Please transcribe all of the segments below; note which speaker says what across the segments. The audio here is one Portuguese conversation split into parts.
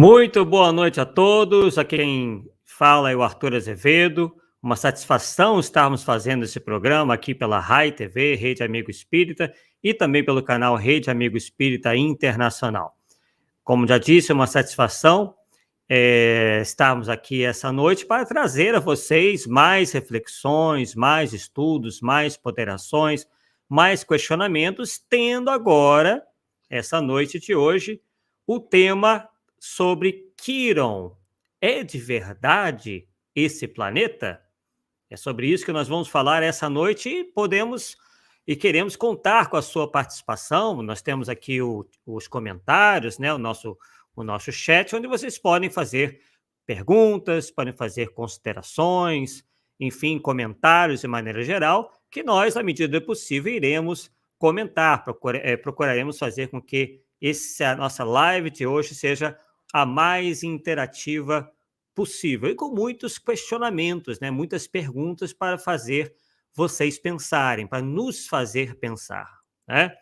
Speaker 1: Muito boa noite a todos. Aqui quem fala é o Arthur Azevedo. Uma satisfação estarmos fazendo esse programa aqui pela RAI TV, Rede Amigo Espírita, e também pelo canal Rede Amigo Espírita Internacional. Como já disse, é uma satisfação estarmos aqui essa noite para trazer a vocês mais reflexões, mais estudos, mais ponderações, mais questionamentos, tendo agora, essa noite de hoje, o tema sobre Quirón. É de verdade esse planeta? É sobre isso que nós vamos falar essa noite e queremos contar com a sua participação. Nós temos aqui os comentários, né, o nosso chat, onde vocês podem fazer perguntas, podem fazer considerações, enfim, comentários de maneira geral, que nós, à medida do possível, iremos comentar, procuraremos fazer com que a nossa live de hoje seja a mais interativa possível e com muitos questionamentos, né? Muitas perguntas para fazer vocês pensarem, para nos fazer pensar, né?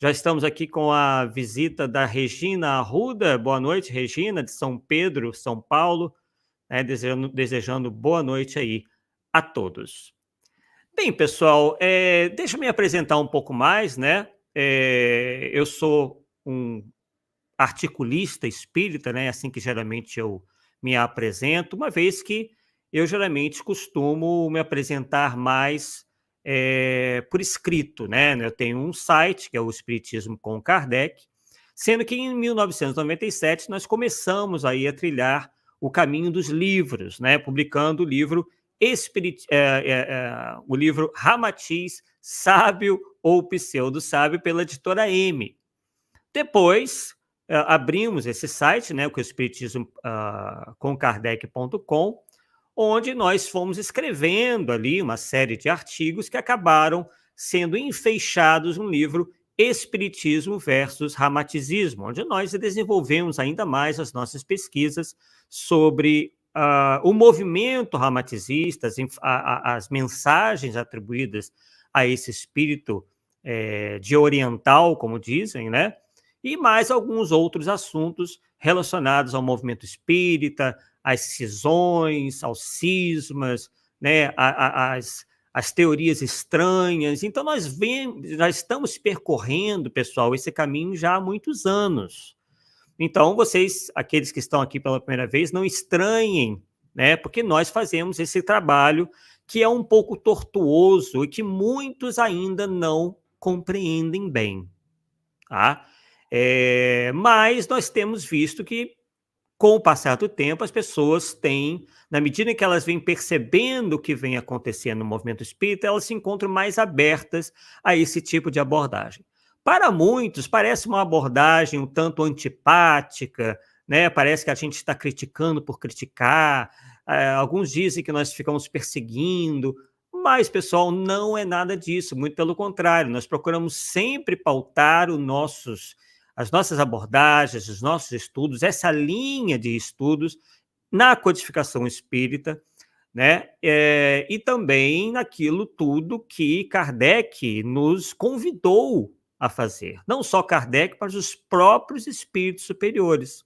Speaker 1: Já estamos aqui com a visita da Regina Arruda. Boa noite, Regina, de São Pedro, São Paulo, né? Desejando boa noite aí a todos. Bem, pessoal, deixa eu me apresentar um pouco mais, né? Eu sou um articulista espírita, né? Assim que geralmente eu me apresento, uma vez que eu geralmente costumo me apresentar mais por escrito, né? Eu tenho um site, que é o Espiritismo com Kardec, sendo que em 1997 nós começamos aí a trilhar o caminho dos livros, né? Publicando o livro o livro Ramatiz, Sábio ou Pseudo-Sábio, pela editora M. Depois, abrimos esse site, né, que é o Espiritismo com Kardec.com, onde nós fomos escrevendo ali uma série de artigos que acabaram sendo enfeixados no livro Espiritismo versus Ramatizismo, onde nós desenvolvemos ainda mais as nossas pesquisas sobre o movimento ramatizista, as mensagens atribuídas a esse espírito de oriental, como dizem, né? E mais alguns outros assuntos relacionados ao movimento espírita, às cisões, aos cismas, né, as teorias estranhas. Então, nós estamos percorrendo, pessoal, esse caminho já há muitos anos. Então, vocês, aqueles que estão aqui pela primeira vez, não estranhem, né, porque nós fazemos esse trabalho que é um pouco tortuoso e que muitos ainda não compreendem bem, tá? Mas nós temos visto que, com o passar do tempo, as pessoas têm, na medida em que elas vêm percebendo o que vem acontecendo no movimento espírita, elas se encontram mais abertas a esse tipo de abordagem. Para muitos, parece uma abordagem um tanto antipática, né? Parece que a gente está criticando por criticar, alguns dizem que nós ficamos perseguindo, mas, pessoal, não é nada disso, muito pelo contrário, nós procuramos sempre pautar as nossas abordagens, os nossos estudos, essa linha de estudos na codificação espírita, né? E também naquilo tudo que Kardec nos convidou a fazer. Não só Kardec, mas os próprios espíritos superiores.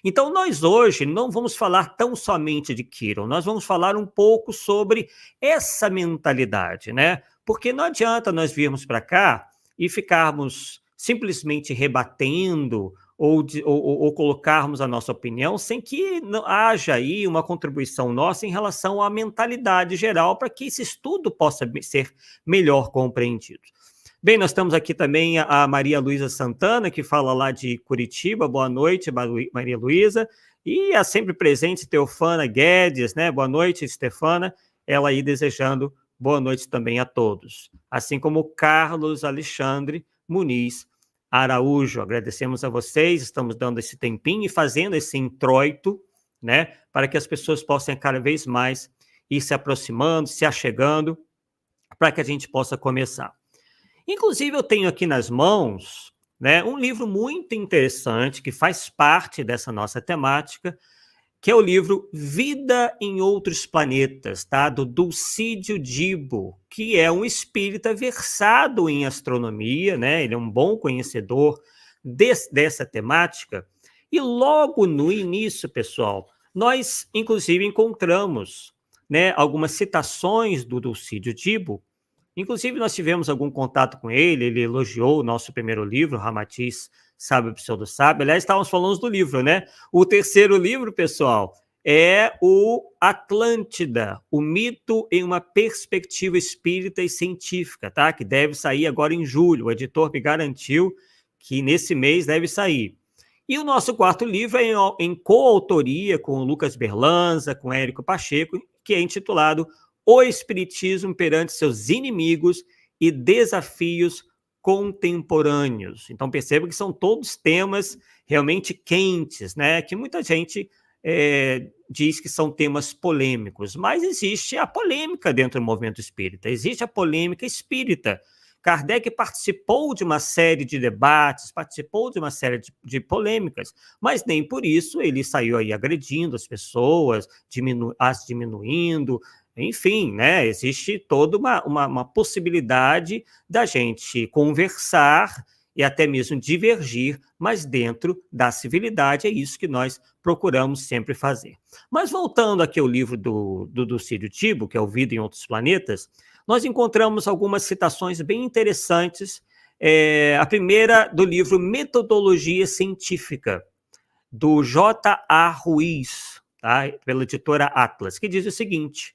Speaker 1: Então, nós hoje não vamos falar tão somente de Quirón, nós vamos falar um pouco sobre essa mentalidade, né? Porque não adianta nós virmos para cá e ficarmos simplesmente rebatendo ou colocarmos a nossa opinião sem que haja aí uma contribuição nossa em relação à mentalidade geral para que esse estudo possa ser melhor compreendido. Bem, nós estamos aqui também a Maria Luísa Santana, que fala lá de Curitiba. Boa noite, Maria Luísa. E a sempre presente Teofana Guedes, né? Boa noite, Stefana. Ela aí desejando boa noite também a todos. Assim como Carlos Alexandre Muniz Araújo. Agradecemos a vocês, estamos dando esse tempinho e fazendo esse introito, né? Para que as pessoas possam cada vez mais ir se aproximando, se achegando, para que a gente possa começar. Inclusive, eu tenho aqui nas mãos, né, um livro muito interessante que faz parte dessa nossa temática, que é o livro Vida em Outros Planetas, tá? Do Dulcídio Dibo, que é um espírita versado em astronomia, né? Ele é um bom conhecedor dessa temática, E logo no início, pessoal, nós, inclusive, encontramos, né, algumas citações do Dulcídio Dibo. Inclusive, nós tivemos algum contato com ele elogiou o nosso primeiro livro, Ramatiz, Sábio Pseudo-Sábio. Aliás, estávamos falando do livro, né? O terceiro livro, pessoal, é o Atlântida, o mito em uma perspectiva espírita e científica, tá? Que deve sair agora em julho. O editor me garantiu que nesse mês deve sair. E o nosso quarto livro é em coautoria com o Lucas Berlanza, com Érico Pacheco, que é intitulado O Espiritismo perante seus inimigos e desafios contemporâneos. Então perceba que são todos temas realmente quentes, né? Que muita gente diz que são temas polêmicos, mas existe a polêmica dentro do movimento espírita, existe a polêmica espírita. Kardec participou de uma série de debates, participou de uma série de polêmicas, mas nem por isso ele saiu aí agredindo as pessoas, as diminuindo, enfim, né? Existe toda uma possibilidade da gente conversar e até mesmo divergir, mas dentro da civilidade, é isso que nós procuramos sempre fazer. Mas voltando aqui ao livro do Dulcídio Dibo, que é o Vida em Outros Planetas, nós encontramos algumas citações bem interessantes. A primeira do livro Metodologia Científica, do J.A. Ruiz, tá? Pela editora Atlas, que diz o seguinte: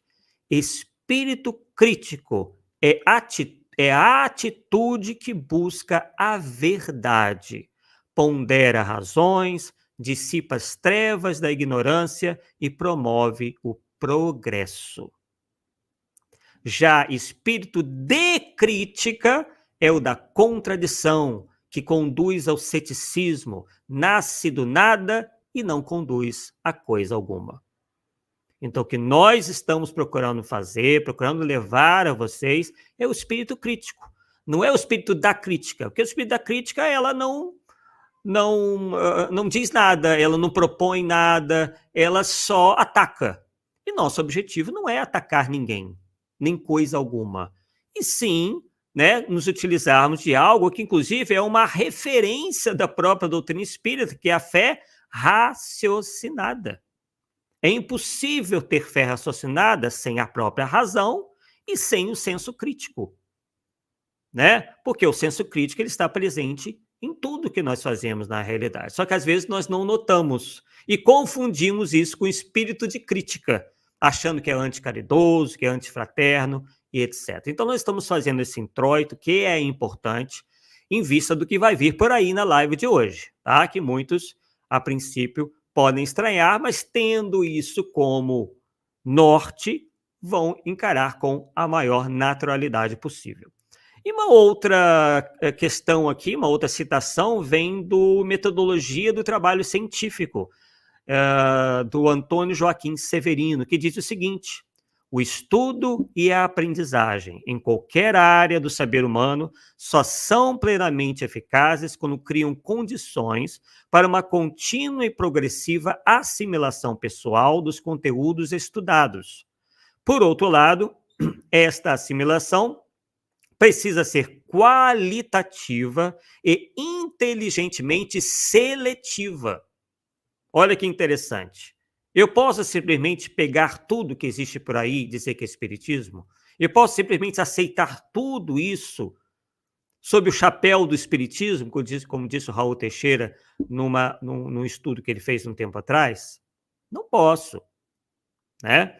Speaker 1: espírito crítico é a atitude que busca a verdade, pondera razões, dissipa as trevas da ignorância e promove o progresso. Já espírito de crítica é o da contradição, que conduz ao ceticismo, nasce do nada e não conduz a coisa alguma. Então, o que nós estamos procurando fazer, procurando levar a vocês, é o espírito crítico. Não é o espírito da crítica, porque o espírito da crítica, ela não diz nada, ela não propõe nada, ela só ataca. E nosso objetivo não é atacar ninguém, nem coisa alguma. E sim, né, nos utilizarmos de algo que, inclusive, é uma referência da própria doutrina espírita, que é a fé raciocinada. É impossível ter fé raciocinada sem a própria razão e sem o senso crítico, né? Porque o senso crítico ele está presente em tudo que nós fazemos na realidade. Só que às vezes nós não notamos e confundimos isso com espírito de crítica, achando que é anticaridoso, que é antifraterno e etc. Então nós estamos fazendo esse introito que é importante em vista do que vai vir por aí na live de hoje, tá? Que muitos, a princípio, podem estranhar, mas tendo isso como norte, vão encarar com a maior naturalidade possível. E uma outra questão aqui, uma outra citação, vem do Metodologia do Trabalho Científico, do Antônio Joaquim Severino, que diz o seguinte: o estudo e a aprendizagem em qualquer área do saber humano só são plenamente eficazes quando criam condições para uma contínua e progressiva assimilação pessoal dos conteúdos estudados. Por outro lado, esta assimilação precisa ser qualitativa e inteligentemente seletiva. Olha que interessante. Eu posso simplesmente pegar tudo que existe por aí e dizer que é espiritismo? Eu posso simplesmente aceitar tudo isso sob o chapéu do espiritismo, como disse o Raul Teixeira num estudo que ele fez um tempo atrás? Não posso, né?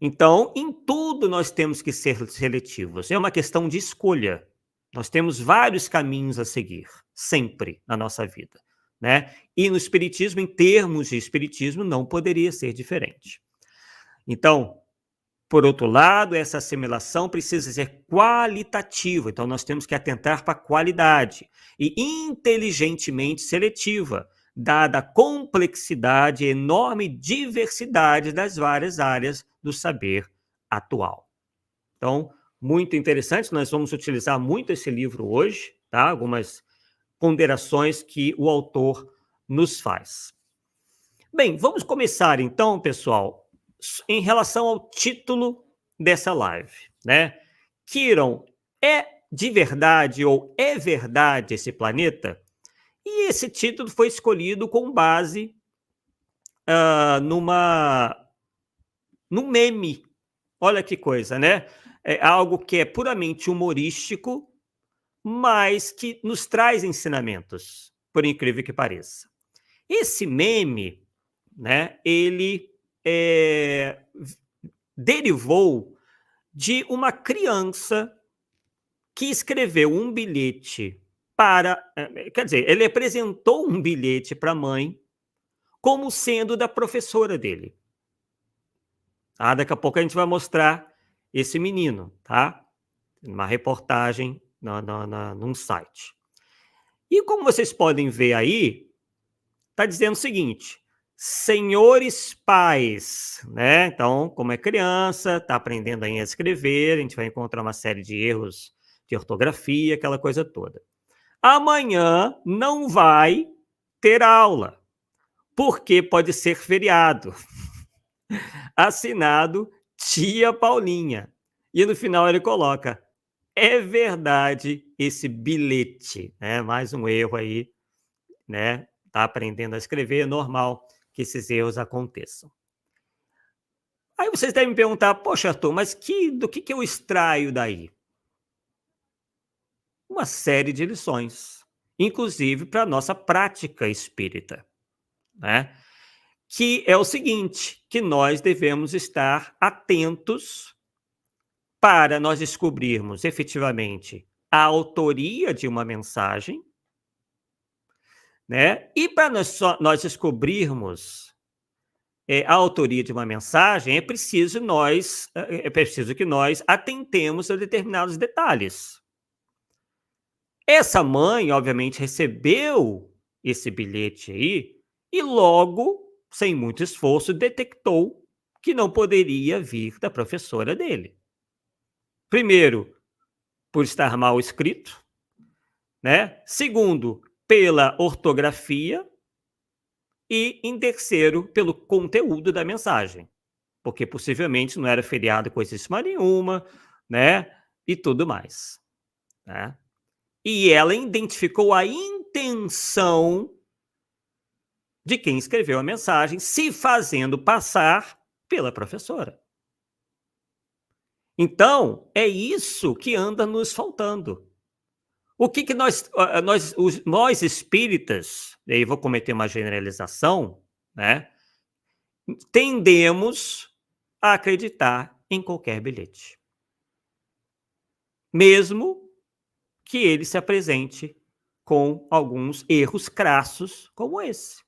Speaker 1: Então, em tudo nós temos que ser seletivos. É uma questão de escolha. Nós temos vários caminhos a seguir, sempre na nossa vida, né? E no espiritismo, em termos de espiritismo, não poderia ser diferente. Então, por outro lado, essa assimilação precisa ser qualitativa. Então, nós temos que atentar para a qualidade e inteligentemente seletiva, dada a complexidade e enorme diversidade das várias áreas do saber atual. Então, muito interessante, nós vamos utilizar muito esse livro hoje, tá? Algumas ponderações que o autor nos faz. Bem, vamos começar então, pessoal, em relação ao título dessa live, né? Quirón, é de verdade ou é verdade esse planeta? E esse título foi escolhido com base num meme. Olha que coisa, né? É algo que é puramente humorístico, mas que nos traz ensinamentos, por incrível que pareça. Esse meme, né, ele derivou de uma criança que escreveu um bilhete para. Quer dizer, ele apresentou um bilhete para a mãe como sendo da professora dele. Daqui a pouco a gente vai mostrar esse menino, tá? Uma reportagem num site. E como vocês podem ver aí, está dizendo o seguinte: senhores pais, né? Então, como é criança, está aprendendo a escrever, a gente vai encontrar uma série de erros de ortografia, aquela coisa toda. Amanhã não vai ter aula, porque pode ser feriado. Assinado Tia Paulinha. E no final ele coloca: é verdade esse bilhete, né? Mais um erro aí, né? Tá aprendendo a escrever, é normal que esses erros aconteçam. Aí vocês devem me perguntar: poxa, Arthur, mas do que eu extraio daí? Uma série de lições, inclusive para a nossa prática espírita, né? Que é o seguinte, que nós devemos estar atentos para nós descobrirmos efetivamente a autoria de uma mensagem, né? E para nós descobrirmos a autoria de uma mensagem, é preciso que nós atentemos a determinados detalhes. Essa mãe, obviamente, recebeu esse bilhete aí e logo, sem muito esforço, detectou que não poderia vir da professora dele. Primeiro, por estar mal escrito, né? Segundo, pela ortografia e, em terceiro, pelo conteúdo da mensagem, porque possivelmente não era feriado coisíssima nenhuma, né? E tudo mais, né? E ela identificou a intenção de quem escreveu a mensagem, se fazendo passar pela professora. Então, é isso que anda nos faltando. O que nós espíritas, e aí vou cometer uma generalização, né? Tendemos a acreditar em qualquer bilhete. Mesmo que ele se apresente com alguns erros crassos como esse.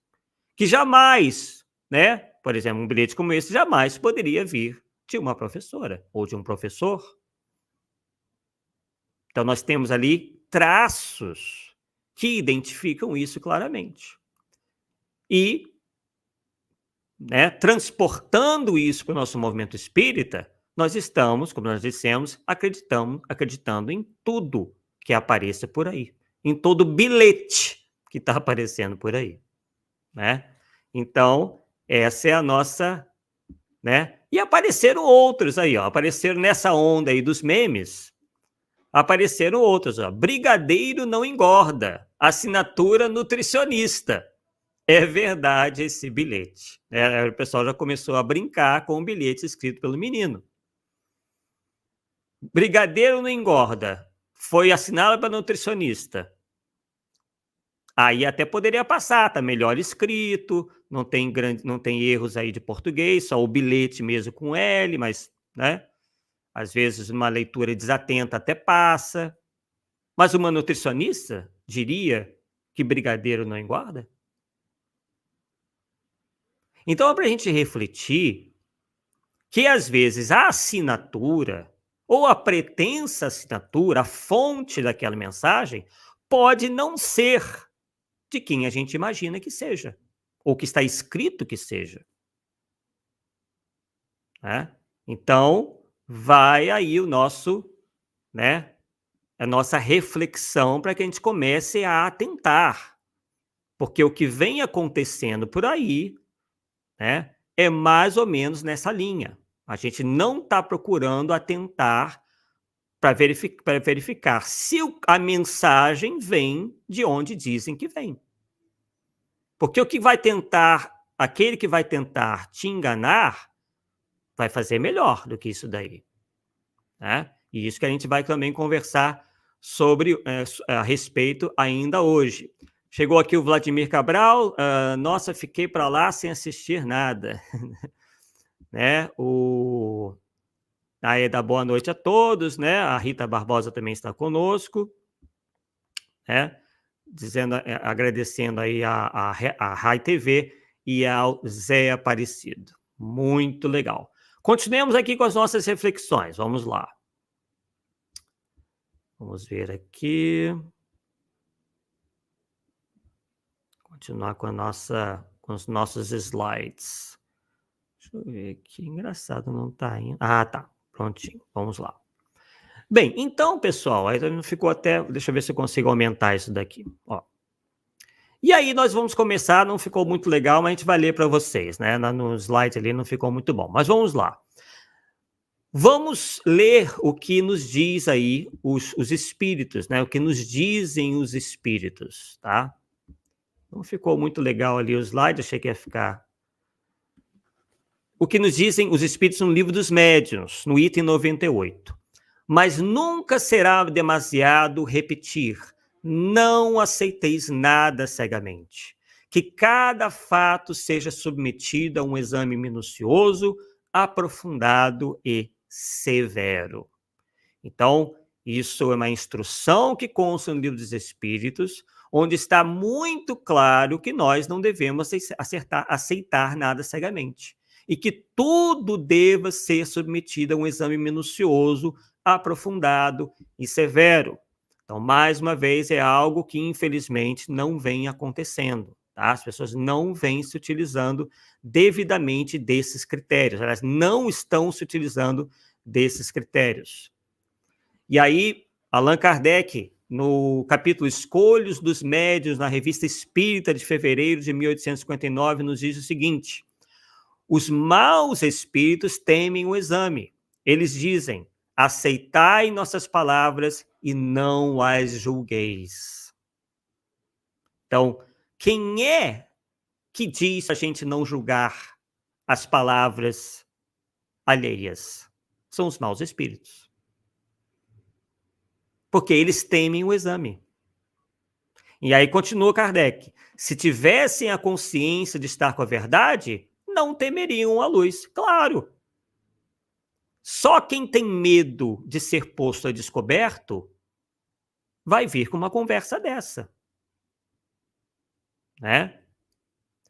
Speaker 1: Que jamais, né? Por exemplo, um bilhete como esse jamais poderia vir de uma professora ou de um professor. Então, nós temos ali traços que identificam isso claramente. E, né, transportando isso para o nosso movimento espírita, nós estamos, como nós dissemos, acreditando em tudo que apareça por aí, em todo bilhete que está aparecendo por aí, né? Então, essa é a nossa, né? E apareceram outros aí, ó, apareceram nessa onda aí dos memes, apareceram outros, ó. Brigadeiro não engorda, assinatura nutricionista. É verdade esse bilhete. O pessoal já começou a brincar com o bilhete escrito pelo menino. Brigadeiro não engorda, foi assinado para nutricionista. Aí até poderia passar, tá melhor escrito, não tem erros aí de português, só o bilhete mesmo com L, mas, né? Às vezes uma leitura desatenta até passa. Mas uma nutricionista diria que brigadeiro não engorda? Então é para a gente refletir que às vezes a assinatura ou a pretensa assinatura, a fonte daquela mensagem, pode não ser de quem a gente imagina que seja, ou que está escrito que seja. Né? Então, vai aí o nosso, né, a nossa reflexão para que a gente comece a atentar. Porque o que vem acontecendo por aí, né, é mais ou menos nessa linha. A gente não está procurando atentar para verificar se a mensagem vem de onde dizem que vem. Porque aquele que vai tentar te enganar, vai fazer melhor do que isso daí, né? E isso que a gente vai também conversar sobre a respeito ainda hoje. Chegou aqui o Vladimir Cabral, nossa, fiquei para lá sem assistir nada. Né? O Aeda, boa noite a todos, né? A Rita Barbosa também está conosco, né? Dizendo, agradecendo aí a Rai TV e ao Zé Aparecido. Muito legal. Continuemos aqui com as nossas reflexões. Vamos lá. Vamos ver aqui. Continuar com os nossos slides. Deixa eu ver aqui. Engraçado, não está indo. Ah, tá. Prontinho. Vamos lá. Bem, então, pessoal, aí não ficou até. Deixa eu ver se eu consigo aumentar isso daqui. Ó. E aí nós vamos começar, não ficou muito legal, mas a gente vai ler para vocês, né? No slide ali não ficou muito bom. Mas vamos lá. Vamos ler o que nos diz aí os espíritos, né? O que nos dizem os espíritos, tá? Não ficou muito legal ali o slide, achei que ia ficar. O que nos dizem os espíritos no Livro dos Médiuns, no item 98. Mas nunca será demasiado repetir: não aceiteis nada cegamente. Que cada fato seja submetido a um exame minucioso, aprofundado e severo. Então, isso é uma instrução que consta no Livro dos Espíritos, onde está muito claro que nós não devemos aceitar nada cegamente. E que tudo deva ser submetido a um exame minucioso, aprofundado e severo. Então, mais uma vez, é algo que, infelizmente, não vem acontecendo. Tá? As pessoas não vêm se utilizando devidamente desses critérios. Elas não estão se utilizando desses critérios. E aí, Allan Kardec, no capítulo Escolhos dos Médiuns, na Revista Espírita de fevereiro de 1859, nos diz o seguinte: os maus espíritos temem o exame. Eles dizem: aceitai nossas palavras e não as julgueis. Então, quem é que diz a gente não julgar as palavras alheias? São os maus espíritos. Porque eles temem o exame. E aí continua Kardec: se tivessem a consciência de estar com a verdade, não temeriam a luz. Claro. Só quem tem medo de ser posto a descoberto vai vir com uma conversa dessa. Né?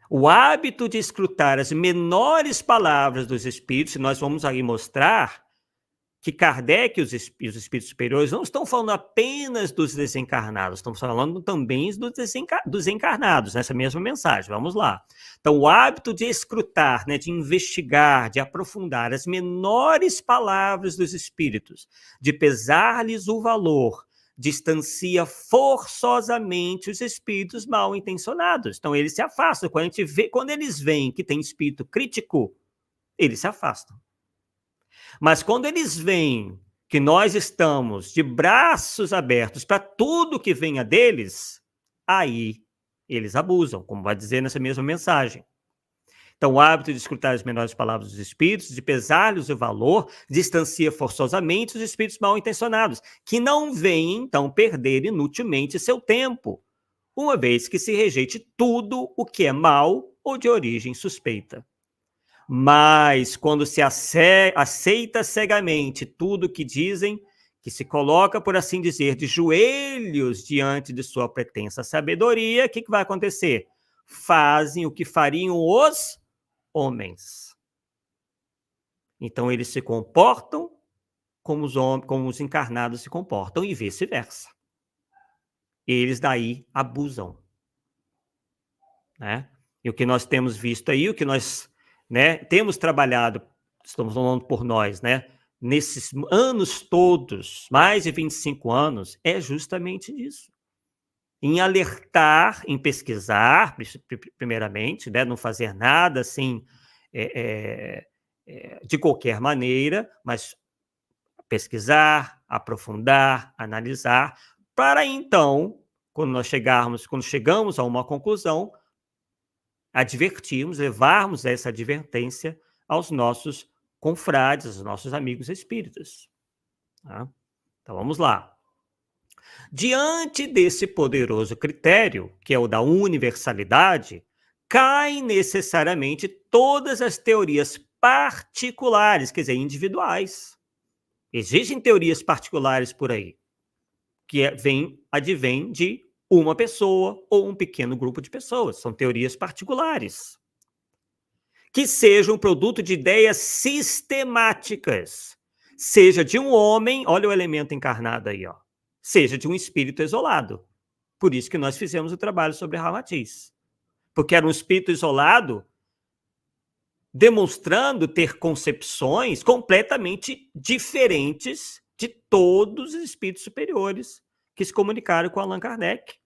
Speaker 1: O hábito de escutar as menores palavras dos espíritos, e nós vamos aí mostrar que Kardec e os espíritos superiores não estão falando apenas dos desencarnados, estão falando também dos encarnados, nessa mesma mensagem. Vamos lá. Então, o hábito de escrutar, né, de investigar, de aprofundar as menores palavras dos espíritos, de pesar-lhes o valor, distancia forçosamente os espíritos mal intencionados. Então, eles se afastam. Quando eles veem que tem espírito crítico, eles se afastam. Mas quando eles veem que nós estamos de braços abertos para tudo que venha deles, aí eles abusam, como vai dizer nessa mesma mensagem. Então, o hábito de escutar as menores palavras dos espíritos, de pesar-lhes o valor, distancia forçosamente os espíritos mal intencionados, que não veem, então, perder inutilmente seu tempo, uma vez que se rejeite tudo o que é mal ou de origem suspeita. Mas quando se aceita cegamente tudo o que dizem, que se coloca, por assim dizer, de joelhos diante de sua pretensa sabedoria, o que vai acontecer? Fazem o que fariam os homens. Então eles se comportam como os encarnados se comportam e vice-versa. Eles daí abusam. Né? E o que nós temos visto aí, o que nós, né, temos trabalhado, estamos falando por nós, né, nesses anos todos, mais de 25 anos, é justamente isso. Em alertar, em pesquisar, primeiramente, né, não fazer nada assim, de qualquer maneira, mas pesquisar, aprofundar, analisar, para então, quando chegamos a uma conclusão, advertirmos, levarmos essa advertência aos nossos confrades, aos nossos amigos espíritas. Tá? Então vamos lá. Diante desse poderoso critério, que é o da universalidade, caem necessariamente todas as teorias particulares, quer dizer, individuais. Existem teorias particulares por aí, que advêm de uma pessoa ou um pequeno grupo de pessoas. São teorias particulares. Que sejam produto de ideias sistemáticas, seja de um homem, olha o elemento encarnado aí, ó, seja de um espírito isolado. Por isso que nós fizemos o trabalho sobre Ramatiz. Porque era um espírito isolado demonstrando ter concepções completamente diferentes de todos os espíritos superiores que se comunicaram com Allan Kardec,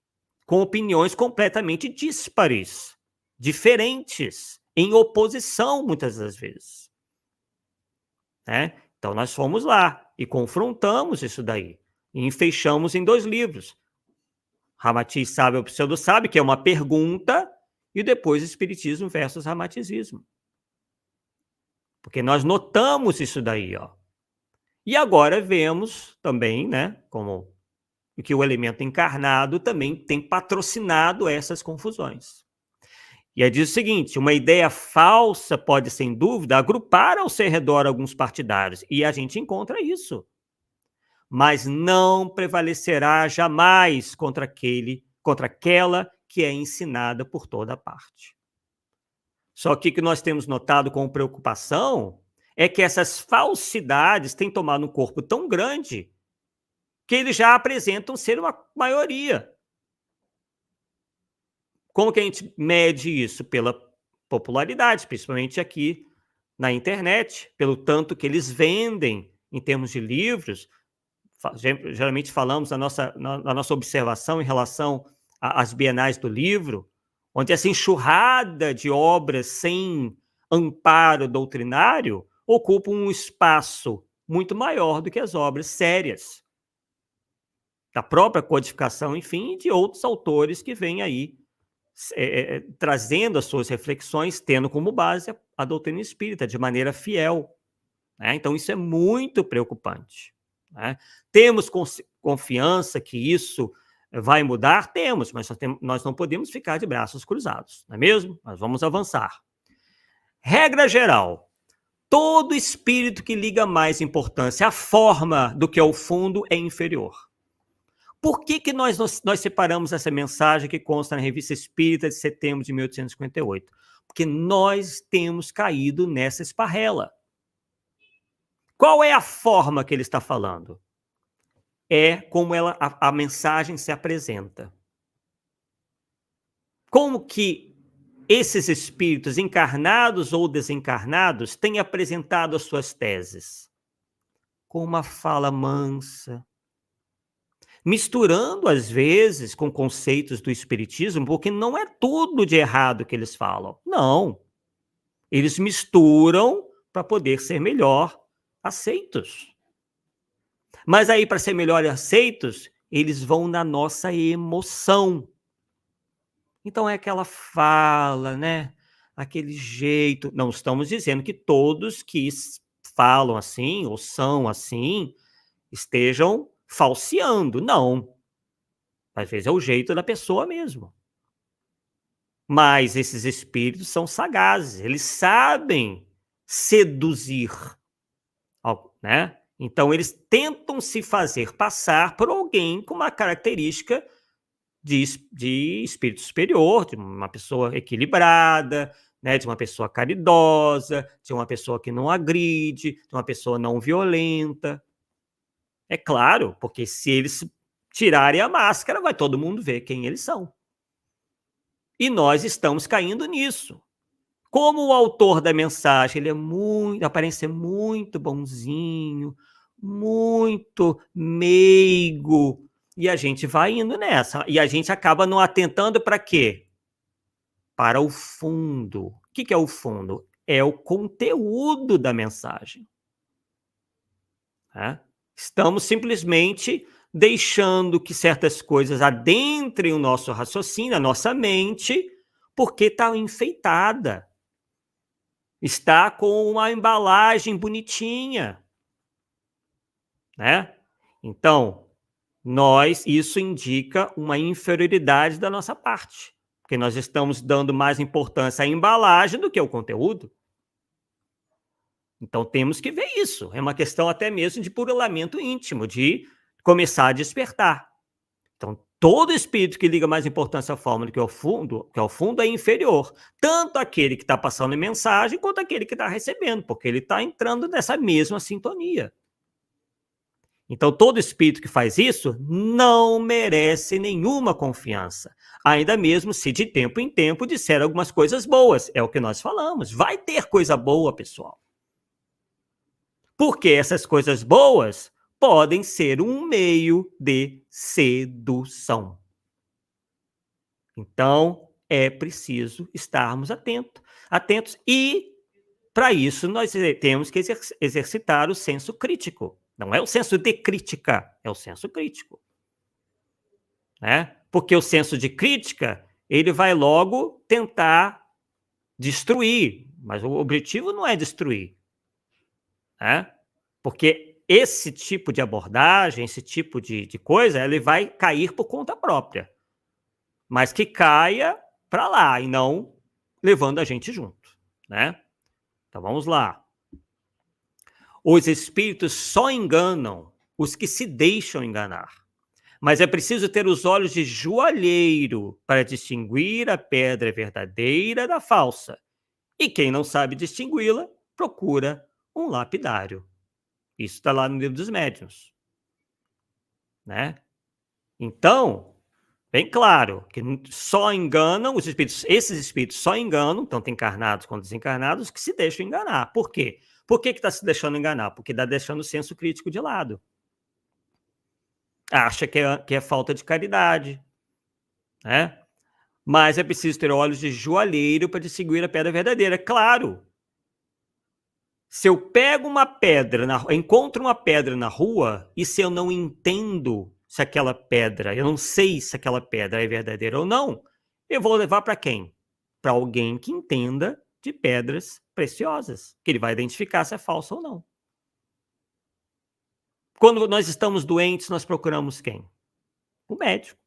Speaker 1: com opiniões completamente díspares, diferentes, em oposição, muitas das vezes. Né? Então, nós fomos lá e confrontamos isso daí, e fechamos em 2 livros. Ramatiz sabe ou pseudo sabe, que é uma pergunta, e depois Espiritismo versus Ramatizismo. Porque nós notamos isso daí, ó. E agora vemos também, né, como que o elemento encarnado também tem patrocinado essas confusões. E aí diz o seguinte: uma ideia falsa pode, sem dúvida, agrupar ao seu redor alguns partidários, e a gente encontra isso. Mas não prevalecerá jamais contra aquela que é ensinada por toda parte. Só que o que nós temos notado com preocupação é que essas falsidades têm tomado um corpo tão grande que eles já apresentam ser uma maioria. Como que a gente mede isso? Pela popularidade, principalmente aqui na internet, pelo tanto que eles vendem em termos de livros. Geralmente falamos na nossa observação em relação às bienais do livro, onde essa enxurrada de obras sem amparo doutrinário ocupa um espaço muito maior do que as obras sérias, da própria codificação, enfim, e de outros autores que vêm aí trazendo as suas reflexões, tendo como base a doutrina espírita, de maneira fiel. Né? Então, isso é muito preocupante. Né? Temos confiança que isso vai mudar? Temos, mas nós não podemos ficar de braços cruzados, não é mesmo? Nós vamos avançar. Regra geral, todo espírito que liga mais importância à forma do que ao fundo é inferior. Por que nós separamos essa mensagem que consta na Revista Espírita de setembro de 1858? Porque nós temos caído nessa esparrela. Qual é a forma que ele está falando? É como a mensagem se apresenta. Como que esses espíritos, encarnados ou desencarnados, têm apresentado as suas teses? Com uma fala mansa, misturando, às vezes, com conceitos do espiritismo, porque não é tudo de errado que eles falam. Não. Eles misturam para poder ser melhor aceitos. Mas aí, para ser melhor aceitos, eles vão na nossa emoção. Então, é aquela fala, né? Aquele jeito. Não estamos dizendo que todos que falam assim ou são assim estejam falseando. Não. Às vezes é o jeito da pessoa mesmo. Mas esses espíritos são sagazes. Eles sabem seduzir, né? Então, eles tentam se fazer passar por alguém com uma característica de espírito superior, de uma pessoa equilibrada, né, de uma pessoa caridosa, de uma pessoa que não agride, de uma pessoa não violenta. É claro, porque se eles tirarem a máscara, vai todo mundo ver quem eles são. E nós estamos caindo nisso. Como o autor da mensagem, ele aparece ser muito bonzinho, muito meigo, e a gente vai indo nessa. E a gente acaba não atentando para quê? Para o fundo. O que é o fundo? É o conteúdo da mensagem. Estamos simplesmente deixando que certas coisas adentrem o nosso raciocínio, a nossa mente, Porque está enfeitada. Está com uma embalagem bonitinha, né? Então, isso indica uma inferioridade da nossa parte, porque nós estamos dando mais importância à embalagem do que ao conteúdo. Então, temos que ver isso. É uma questão até mesmo de burilamento íntimo, de começar a despertar. Então, todo espírito que liga mais importância à forma do que ao fundo é inferior. Tanto aquele que está passando a mensagem, quanto aquele que está recebendo, porque ele está entrando nessa mesma sintonia. Então, todo espírito que faz isso não merece nenhuma confiança. Ainda mesmo se de tempo em tempo disser algumas coisas boas. É o que nós falamos. Vai ter coisa boa, pessoal. Porque essas coisas boas podem ser um meio de sedução. Então, é preciso estarmos atentos e, para isso, nós temos que exercitar o senso crítico. Não é o senso de crítica, é o senso crítico. Né? Porque o senso de crítica, ele vai logo tentar destruir, mas o objetivo não é destruir. Né? Porque esse tipo de abordagem, esse tipo de coisa, ele vai cair por conta própria. Mas que caia para lá e não levando a gente junto, né? Então vamos lá. Os espíritos só enganam os que se deixam enganar. Mas é preciso ter os olhos de joalheiro para distinguir a pedra verdadeira da falsa. E quem não sabe distingui-la, procura um lapidário. Isso está lá no Livro dos Médiuns. Né? Então, bem claro que só enganam os espíritos. Esses espíritos só enganam, tanto encarnados quanto desencarnados, que se deixam enganar. Por quê? Por que está se deixando enganar? Porque está deixando o senso crítico de lado. Acha que é falta de caridade. Né? Mas é preciso ter olhos de joalheiro para distinguir a pedra verdadeira. Claro! Se eu pego uma pedra, encontro uma pedra na rua, e se eu não entendo se aquela pedra, eu não sei se aquela pedra é verdadeira ou não, eu vou levar para quem? Para alguém que entenda de pedras preciosas, que ele vai identificar se é falsa ou não. Quando nós estamos doentes, nós procuramos quem? O médico.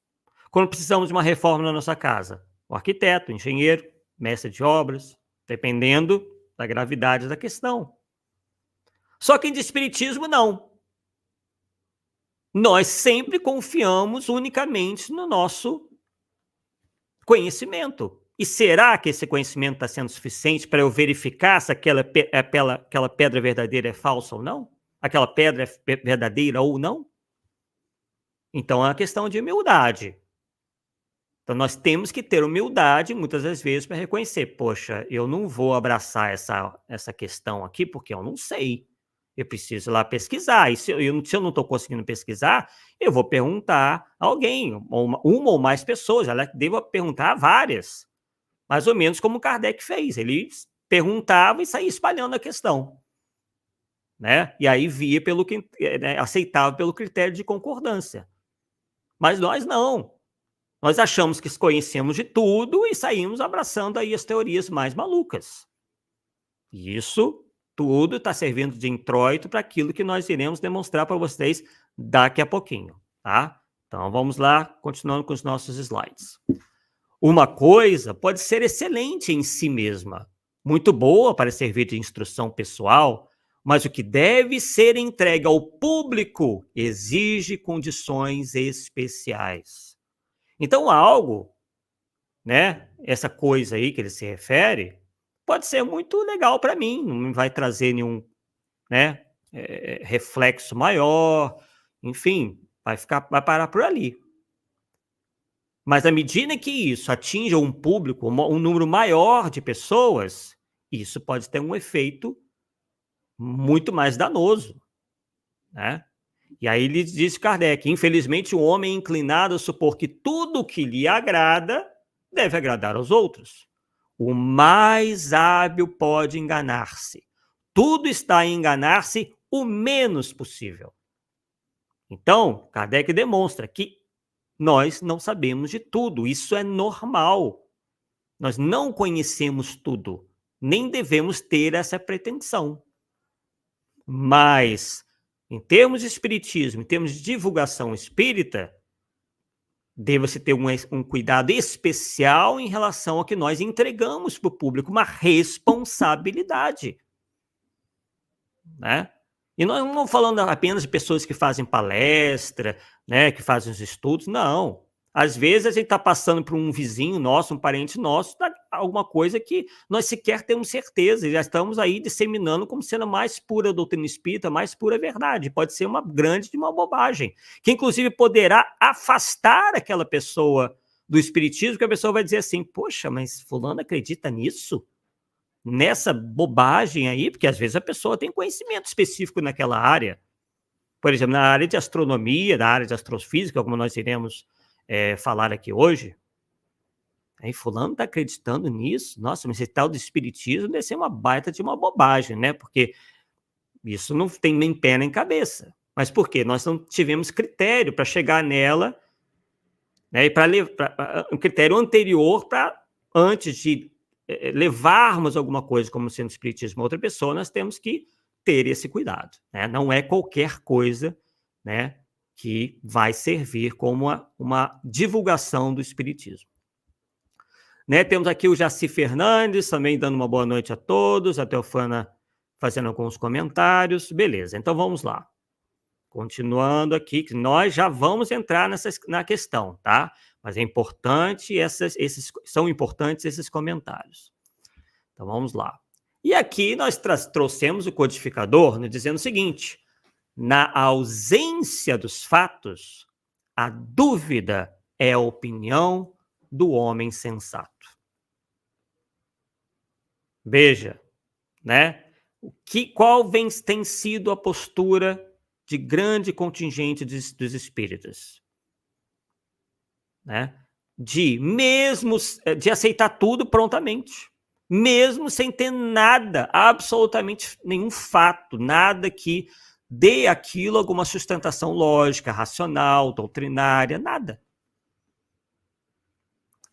Speaker 1: Quando precisamos de uma reforma na nossa casa, o arquiteto, o engenheiro, mestre de obras, dependendo da gravidade da questão. Só que em espiritismo, não. Nós sempre confiamos unicamente no nosso conhecimento. E será que esse conhecimento está sendo suficiente para eu verificar se aquela pedra verdadeira é falsa ou não? Aquela pedra é verdadeira ou não? Então é uma questão de humildade. Então nós temos que ter humildade, muitas das vezes, para reconhecer, poxa, eu não vou abraçar essa questão aqui porque eu não sei. Eu preciso ir lá pesquisar. E se eu não estou conseguindo pesquisar, eu vou perguntar a alguém, uma ou mais pessoas. Ela devo perguntar a várias. Mais ou menos como Kardec fez. Ele perguntava e saía espalhando a questão. Né? E aí via aceitava pelo critério de concordância. Mas nós não. Nós achamos que conhecemos de tudo e saímos abraçando aí as teorias mais malucas. E isso tudo está servindo de introito para aquilo que nós iremos demonstrar para vocês daqui a pouquinho, tá? Então vamos lá, continuando com os nossos slides. Uma coisa pode ser excelente em si mesma, muito boa para servir de instrução pessoal, mas o que deve ser entregue ao público exige condições especiais. Então algo, né, essa coisa aí que ele se refere, pode ser muito legal para mim, não vai trazer nenhum, né, reflexo maior, enfim, vai parar por ali. Mas à medida que isso atinja um público, um número maior de pessoas, isso pode ter um efeito muito mais danoso, né? E aí ele diz Kardec, infelizmente o homem é inclinado a supor que tudo que lhe agrada deve agradar aos outros. O mais hábil pode enganar-se. Tudo está em enganar-se o menos possível. Então, Kardec demonstra que nós não sabemos de tudo. Isso é normal. Nós não conhecemos tudo, nem devemos ter essa pretensão. Mas, em termos de espiritismo, em termos de divulgação espírita, deva-se ter um cuidado especial em relação ao que nós entregamos para o público, uma responsabilidade, né? E nós não estamos falando apenas de pessoas que fazem palestra, né, que fazem os estudos, não. Às vezes a gente está passando por um vizinho nosso, um parente nosso, alguma coisa que nós sequer temos certeza, e já estamos aí disseminando como sendo a mais pura doutrina espírita, a mais pura verdade. Pode ser uma grande de uma bobagem, que inclusive poderá afastar aquela pessoa do espiritismo, que a pessoa vai dizer assim, poxa, mas fulano acredita nisso? Nessa bobagem aí, porque às vezes a pessoa tem conhecimento específico naquela área. Por exemplo, na área de astronomia, na área de astrofísica, como nós iremos falar aqui hoje, aí fulano está acreditando nisso, nossa, mas esse tal do espiritismo deve ser uma baita de uma bobagem, né? Porque isso não tem nem pé nem cabeça. Mas por quê? Nós não tivemos critério para chegar nela, né? E para um critério anterior para, antes de levarmos alguma coisa como sendo espiritismo a outra pessoa, nós temos que ter esse cuidado, né? Não é qualquer coisa, né, que vai servir como uma divulgação do espiritismo. Né, temos aqui o Jaci Fernandes também dando uma boa noite a todos, a Teofana fazendo alguns comentários. Beleza, então vamos lá. Continuando aqui, que nós já vamos entrar na questão, tá? Mas é importante, são importantes esses comentários. Então vamos lá. E aqui nós trouxemos o codificador, né, dizendo o seguinte: na ausência dos fatos, a dúvida é a opinião do homem sensato. Veja, né? Qual tem sido a postura de grande contingente dos espíritas? Né? De aceitar tudo prontamente, mesmo sem ter nada, absolutamente nenhum fato, nada que dê aquilo alguma sustentação lógica, racional, doutrinária, nada.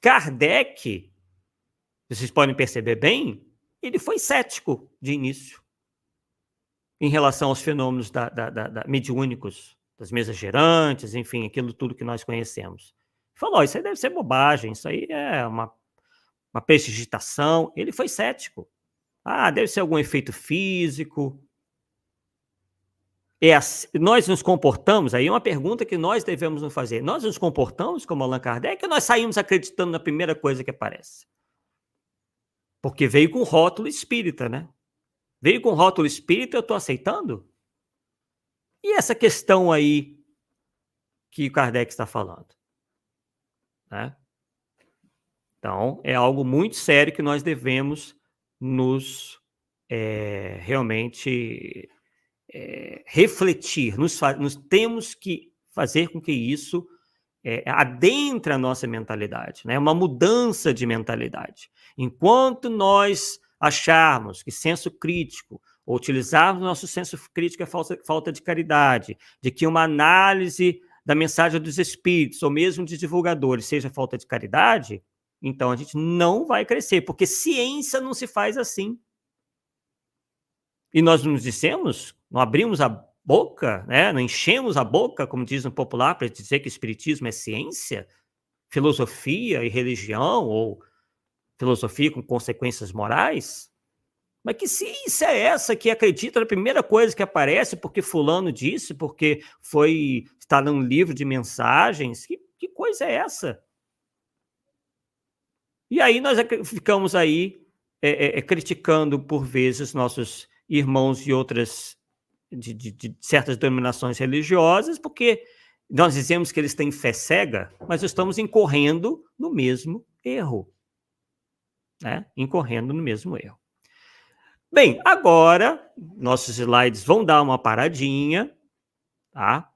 Speaker 1: Kardec, vocês podem perceber bem, ele foi cético de início em relação aos fenômenos mediúnicos, das mesas gerantes, enfim, aquilo tudo que nós conhecemos. Falou, isso aí deve ser bobagem, isso aí é uma prestidigitação. Ele foi cético. Deve ser algum efeito físico. Nós nos comportamos, aí é uma pergunta que nós devemos nos fazer. Nós nos comportamos como Allan Kardec ou nós saímos acreditando na primeira coisa que aparece? Porque veio com rótulo espírita, né? Veio com rótulo espírita, eu estou aceitando? E essa questão aí que o Kardec está falando? Né? Então, é algo muito sério que nós devemos nos realmente refletir, nós temos que fazer com que isso adentre a nossa mentalidade, né? Uma mudança de mentalidade. Enquanto nós acharmos que senso crítico, ou utilizarmos nosso senso crítico é falta de caridade, de que uma análise da mensagem dos espíritos, ou mesmo de divulgadores, seja falta de caridade, então a gente não vai crescer, porque ciência não se faz assim. E nós nos dissemos, não abrimos a boca, né? Não enchemos a boca, como diz no popular, para dizer que o espiritismo é ciência, filosofia e religião, ou filosofia com consequências morais. Mas que ciência é essa que acredita na primeira coisa que aparece porque fulano disse, porque está num livro de mensagens? Que coisa é essa? E aí nós ficamos aí criticando, por vezes, nossos irmãos de certas denominações religiosas, porque nós dizemos que eles têm fé cega, mas estamos incorrendo no mesmo erro. Né? Incorrendo no mesmo erro. Bem, agora, nossos slides vão dar uma paradinha, tá?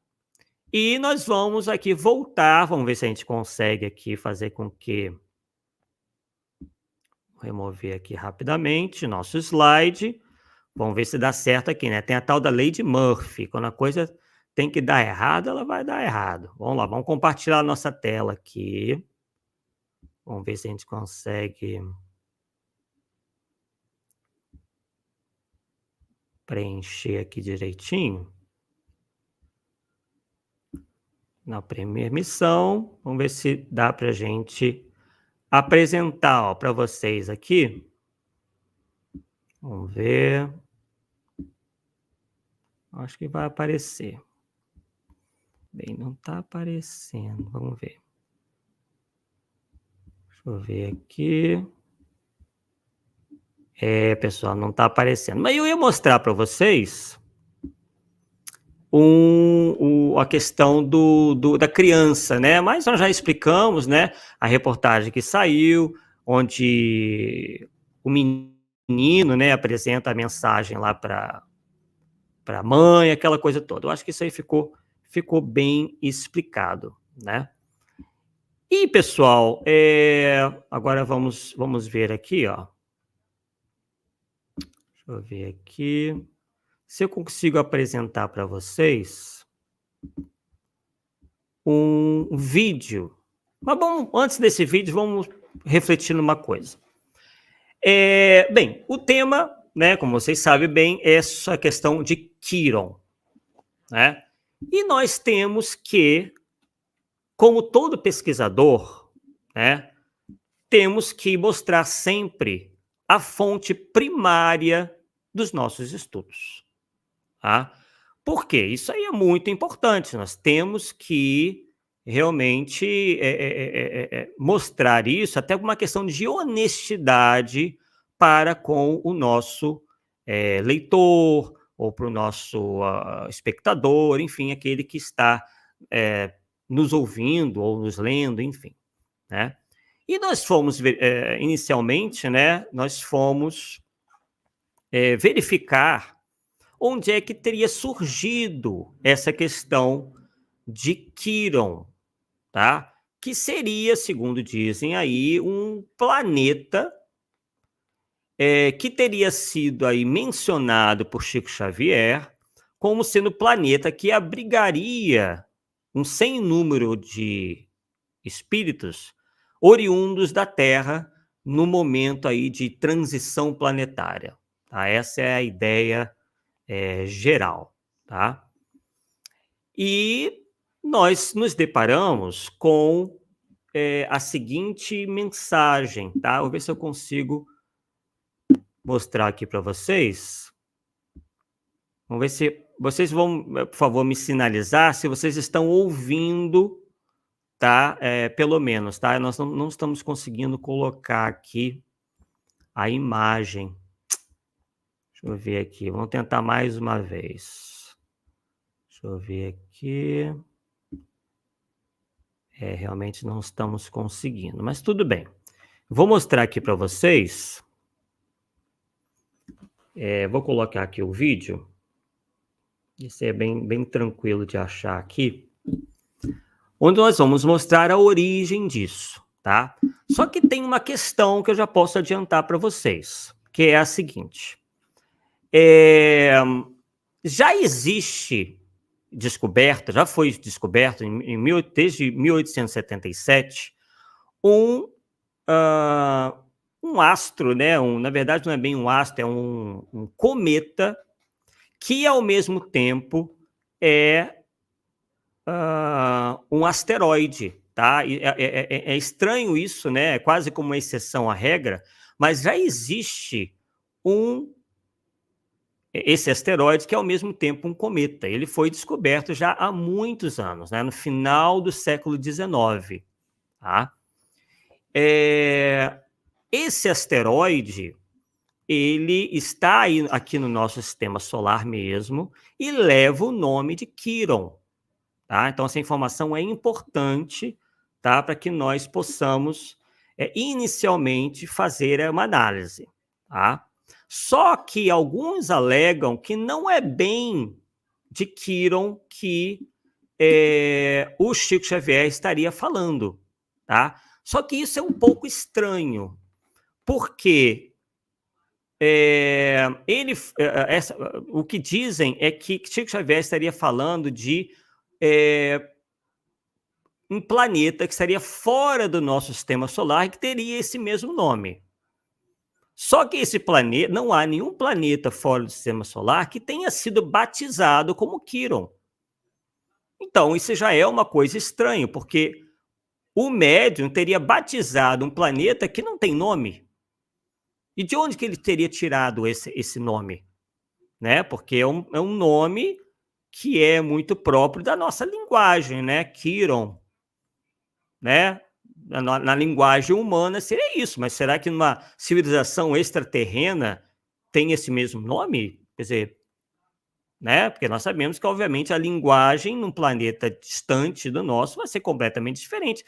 Speaker 1: E nós vamos aqui voltar, vamos ver se a gente consegue aqui fazer com que... Vou remover aqui rapidamente nosso slide. Vamos ver se dá certo aqui, né? Tem a tal da lei de Murphy. Quando a coisa tem que dar errado, ela vai dar errado. Vamos lá, vamos compartilhar a nossa tela aqui. Vamos ver se a gente consegue preencher aqui direitinho. Na primeira missão, vamos ver se dá para a gente apresentar para vocês aqui. Vamos ver. Acho que vai aparecer. Bem, não está aparecendo. Vamos ver. Deixa eu ver aqui. Pessoal, não está aparecendo. Mas eu ia mostrar para vocês a questão da criança, né? Mas nós já explicamos, né? A reportagem que saiu, onde o menino, né, apresenta a mensagem lá para a mãe, aquela coisa toda. Eu acho que isso aí ficou bem explicado, né? E, pessoal, agora vamos ver aqui, ó. Deixa eu ver aqui. Se eu consigo apresentar para vocês um vídeo. Mas bom, antes desse vídeo, vamos refletir numa coisa. Bem, o tema, né, como vocês sabem bem, é essa questão de Quiron, né? E nós temos que, como todo pesquisador, né, temos que mostrar sempre a fonte primária dos nossos estudos. Tá? Por quê? Isso aí é muito importante. Nós temos que realmente mostrar isso, até uma questão de honestidade para com o nosso leitor ou para o nosso espectador, enfim, aquele que está nos ouvindo ou nos lendo, enfim, né? E nós fomos, inicialmente, né, nós fomos verificar onde é que teria surgido essa questão de Quiron, tá? Que seria, segundo dizem aí, um planeta que teria sido aí mencionado por Chico Xavier como sendo o planeta que abrigaria um sem número de espíritos oriundos da Terra no momento aí de transição planetária. Tá? Essa é a ideia geral, tá? E nós nos deparamos com a seguinte mensagem, tá? Vou ver se eu consigo mostrar aqui para vocês. Vamos ver se vocês vão, por favor, me sinalizar se vocês estão ouvindo, tá? Pelo menos, tá? Nós não estamos conseguindo colocar aqui a imagem. Deixa eu ver aqui, vamos tentar mais uma vez. Deixa eu ver aqui. Realmente não estamos conseguindo, mas tudo bem. Vou mostrar aqui para vocês. Vou colocar aqui o vídeo. Isso é bem tranquilo de achar aqui. Onde nós vamos mostrar a origem disso, tá? Só que tem uma questão que eu já posso adiantar para vocês, que é a seguinte. Já existe descoberta, já foi descoberto desde 1877 um astro, né? Na verdade não é bem um astro, é um cometa que ao mesmo tempo é um asteroide, tá? É estranho isso, né? É quase como uma exceção à regra, mas já existe esse asteroide que é ao mesmo tempo um cometa. Ele foi descoberto já há muitos anos, né? No final do século XIX, tá? Esse asteroide, ele está aí, aqui no nosso sistema solar mesmo e leva o nome de Quiron, tá? Então, essa informação é importante, tá? Para que nós possamos, inicialmente, fazer uma análise, tá? Só que alguns alegam que não é bem de Quiron que o Chico Xavier estaria falando, tá? Só que isso é um pouco estranho, porque o que dizem é que Chico Xavier estaria falando de um planeta que estaria fora do nosso sistema solar e que teria esse mesmo nome. Só que esse planeta, não há nenhum planeta fora do sistema solar que tenha sido batizado como Quiron. Então, isso já é uma coisa estranha, porque o médium teria batizado um planeta que não tem nome. E de onde que ele teria tirado esse nome? Né? Porque é um nome que é muito próprio da nossa linguagem, né? Quiron, né? Na linguagem humana seria isso, mas será que numa civilização extraterrena tem esse mesmo nome? Quer dizer, né? Porque nós sabemos que, obviamente, a linguagem num planeta distante do nosso vai ser completamente diferente.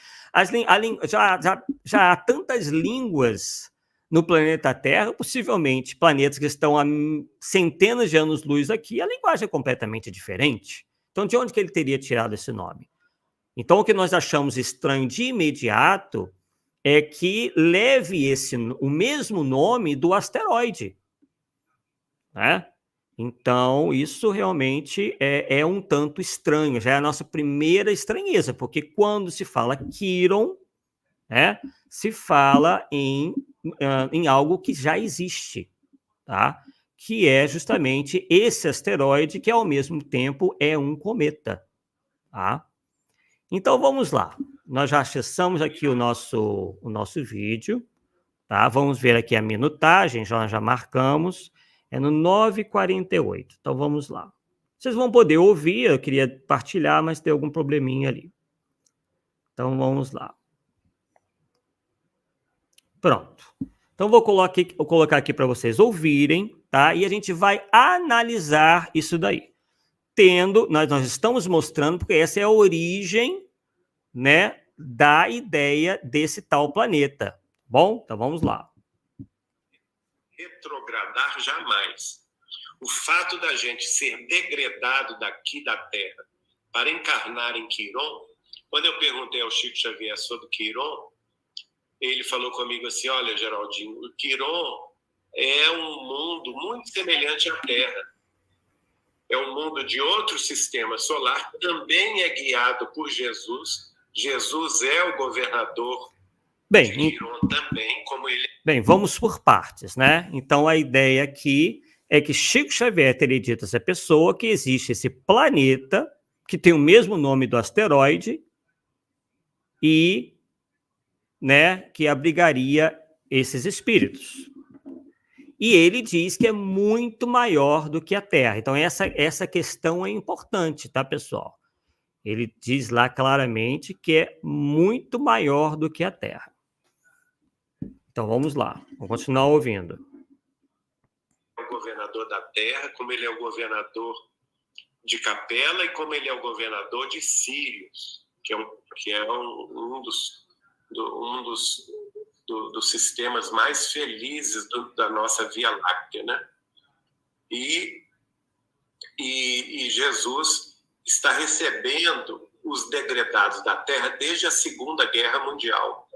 Speaker 1: Já há tantas línguas no planeta Terra, possivelmente planetas que estão a centenas de anos-luz aqui, a linguagem é completamente diferente. Então, de onde que ele teria tirado esse nome? Então, o que nós achamos estranho de imediato é que leve o mesmo nome do asteroide, né? Então, isso realmente é um tanto estranho, já é a nossa primeira estranheza, porque quando se fala Quiron, né, se fala em algo que já existe, tá? Que é justamente esse asteroide, que ao mesmo tempo é um cometa, tá? Então, vamos lá. Nós já acessamos aqui o nosso vídeo, tá? Vamos ver aqui a minutagem, já marcamos. É no 9h48. Então, vamos lá. Vocês vão poder ouvir, eu queria partilhar, mas tem algum probleminha ali. Então, vamos lá. Pronto. Então, vou colocar aqui para vocês ouvirem, tá? E a gente vai analisar isso daí. Nós estamos mostrando, porque essa é a origem, né, da ideia desse tal planeta. Bom, então vamos lá.
Speaker 2: Retrogradar jamais. O fato da gente ser degradado daqui da Terra para encarnar em Quiron, quando eu perguntei ao Chico Xavier sobre Quiron, ele falou comigo assim, olha, Geraldinho, o Quiron é um mundo muito semelhante à Terra. É um mundo de outro sistema solar, também é guiado por Jesus. Jesus é o governador de Quiron também, como ele...
Speaker 1: Bem, vamos por partes, né? Então, a ideia aqui é que Chico Xavier teria dito a essa pessoa que existe esse planeta que tem o mesmo nome do asteroide e, né, que abrigaria esses espíritos. E ele diz que é muito maior do que a Terra. Então, essa questão é importante, tá, pessoal? Ele diz lá claramente que é muito maior do que a Terra. Então, vamos lá. Vamos continuar ouvindo.
Speaker 2: É o governador da Terra, como ele é o governador de Capela e como ele é o governador de Sírios, que é um dos sistemas mais felizes da nossa Via Láctea, né? E Jesus está recebendo os degredados da Terra desde a Segunda Guerra Mundial.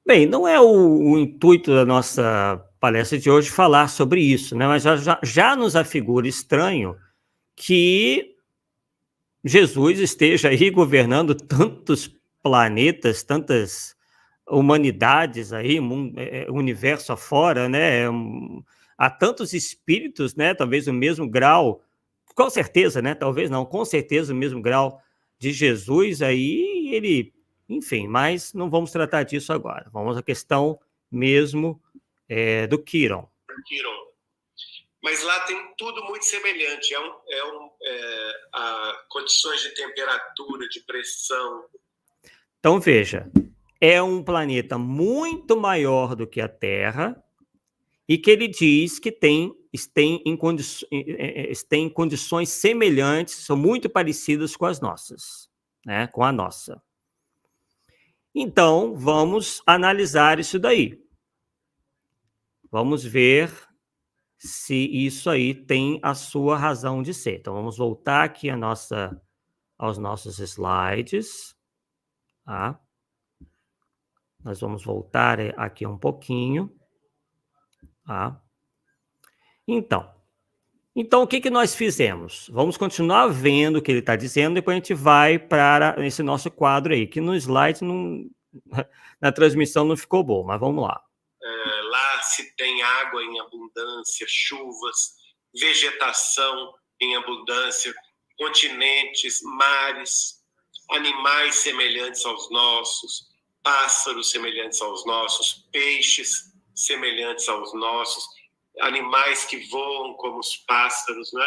Speaker 1: Bem, não é o intuito da nossa palestra de hoje falar sobre isso, né? Mas já nos afigura estranho que Jesus esteja aí governando tantos planetas, tantas humanidades aí, universo afora, né? Há tantos espíritos, né? Talvez o mesmo grau, com certeza, né? Talvez não, com certeza o mesmo grau de Jesus aí, ele, enfim, mas não vamos tratar disso agora. Vamos à questão mesmo do Quiron.
Speaker 2: Mas lá tem tudo muito semelhante, condições de temperatura, de pressão.
Speaker 1: Então, veja, é um planeta muito maior do que a Terra e que ele diz que tem em condições semelhantes, são muito parecidas com as nossas, né? Com a nossa. Então, vamos analisar isso daí. Vamos ver se isso aí tem a sua razão de ser. Então, vamos voltar aqui aos nossos slides. Tá? Nós vamos voltar aqui um pouquinho. Tá? Então, Então, o que, que nós fizemos? Vamos continuar vendo o que ele está dizendo, depois a gente vai para esse nosso quadro aí, que no slide, na transmissão não ficou bom, mas vamos lá.
Speaker 2: Lá se tem água em abundância, chuvas, vegetação em abundância, continentes, mares, animais semelhantes aos nossos, pássaros semelhantes aos nossos, peixes semelhantes aos nossos, animais que voam como os pássaros, né?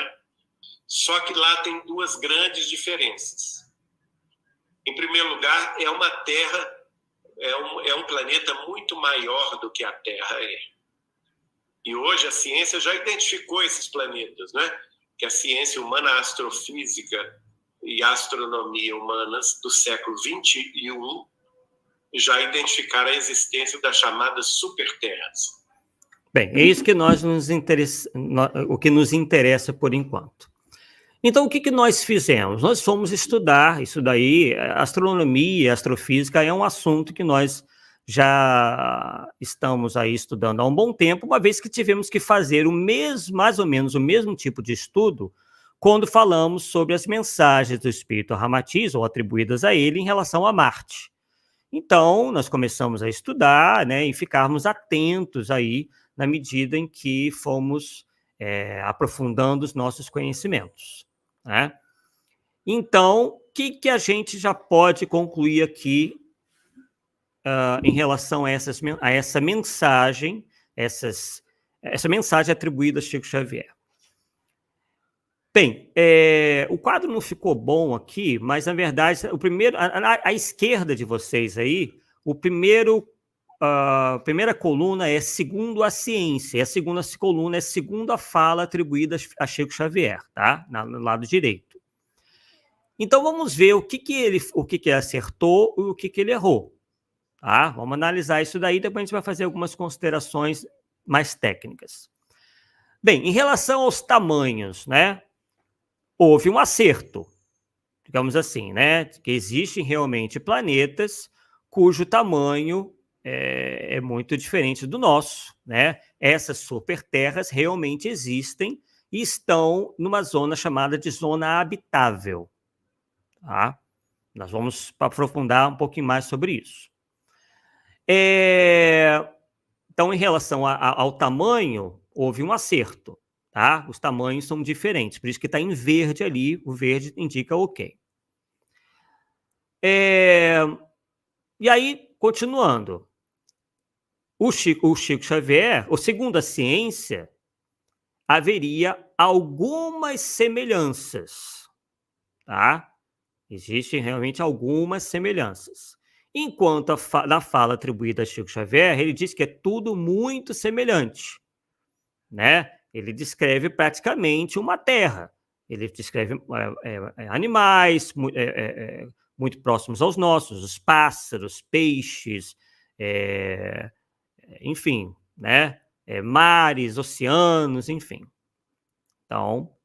Speaker 2: Só que lá tem duas grandes diferenças. Em primeiro lugar, é uma Terra, é um planeta muito maior do que a Terra é. E hoje a ciência já identificou esses planetas, né? Que a ciência humana, a astrofísica e a astronomia humanas do século 21 já identificaram a existência das chamadas superterras.
Speaker 1: Bem, é isso que o que nos interessa por enquanto. Então, o que, que nós fizemos? Nós fomos estudar isso daí, astronomia, astrofísica é um assunto que nós já estamos aí estudando há um bom tempo, uma vez que tivemos que fazer mais ou menos o mesmo tipo de estudo quando falamos sobre as mensagens do Espírito Ramatiz, ou atribuídas a ele, em relação a Marte. Então, nós começamos a estudar, né, e ficarmos atentos aí na medida em que fomos aprofundando os nossos conhecimentos, né? Então, o que a gente já pode concluir aqui em relação a essa mensagem, essa mensagem atribuída a Chico Xavier? Bem, o quadro não ficou bom aqui, mas, na verdade, o primeiro, à esquerda de vocês aí, a primeira coluna é segundo a ciência, e a segunda coluna é segundo a fala atribuída a Chico Xavier, tá? No lado direito. Então, vamos ver o que ele acertou e o que ele errou. Tá? Vamos analisar isso daí, depois a gente vai fazer algumas considerações mais técnicas. Bem, em relação aos tamanhos, né? Houve um acerto, digamos assim, né? Que existem realmente planetas cujo tamanho é muito diferente do nosso, né? Essas superterras realmente existem e estão numa zona chamada de zona habitável. Tá? Nós vamos aprofundar um pouquinho mais sobre isso. Então, em relação ao tamanho, houve um acerto. Tá? Os tamanhos são diferentes, por isso que está em verde ali, o verde indica ok. E aí, continuando, o Chico Xavier, segundo a ciência, haveria algumas semelhanças, tá? Existem realmente algumas semelhanças. Enquanto na fala atribuída a Chico Xavier, ele diz que é tudo muito semelhante, né? Ele descreve praticamente uma terra. Ele descreve animais muito próximos aos nossos, os pássaros, peixes, enfim, né? Mares, oceanos, enfim. Então,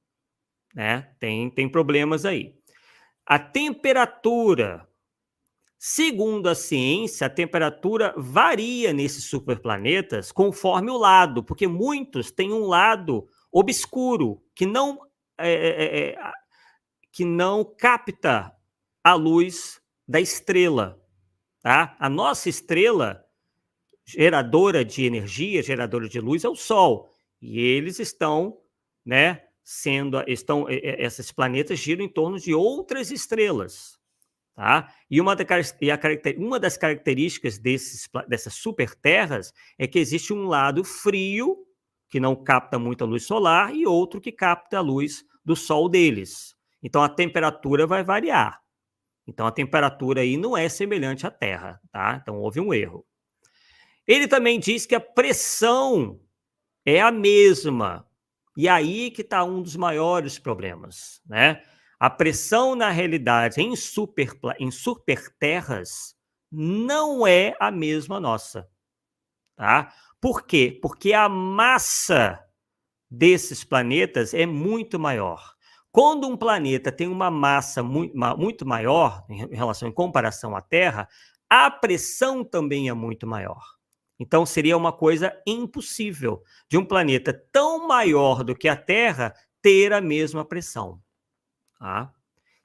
Speaker 1: né? Tem problemas aí. A temperatura, segundo a ciência, a temperatura varia nesses superplanetas conforme o lado, porque muitos têm um lado obscuro que não capta a luz da estrela. Tá? A nossa estrela, geradora de energia, geradora de luz, é o Sol. E eles estão, né, esses planetas giram em torno de outras estrelas. Tá? E uma das características dessas superterras é que existe um lado frio, que não capta muita luz solar, e outro que capta a luz do Sol deles. Então, a temperatura vai variar. Então, a temperatura aí não é semelhante à Terra. Tá? Então, houve um erro. Ele também diz que a pressão é a mesma. E aí que está um dos maiores problemas, né? A pressão, na realidade, em superterras, não é a mesma nossa. Tá? Por quê? Porque a massa desses planetas é muito maior. Quando um planeta tem uma massa muito maior, em comparação à Terra, a pressão também é muito maior. Então, seria uma coisa impossível de um planeta tão maior do que a Terra ter a mesma pressão. Tá?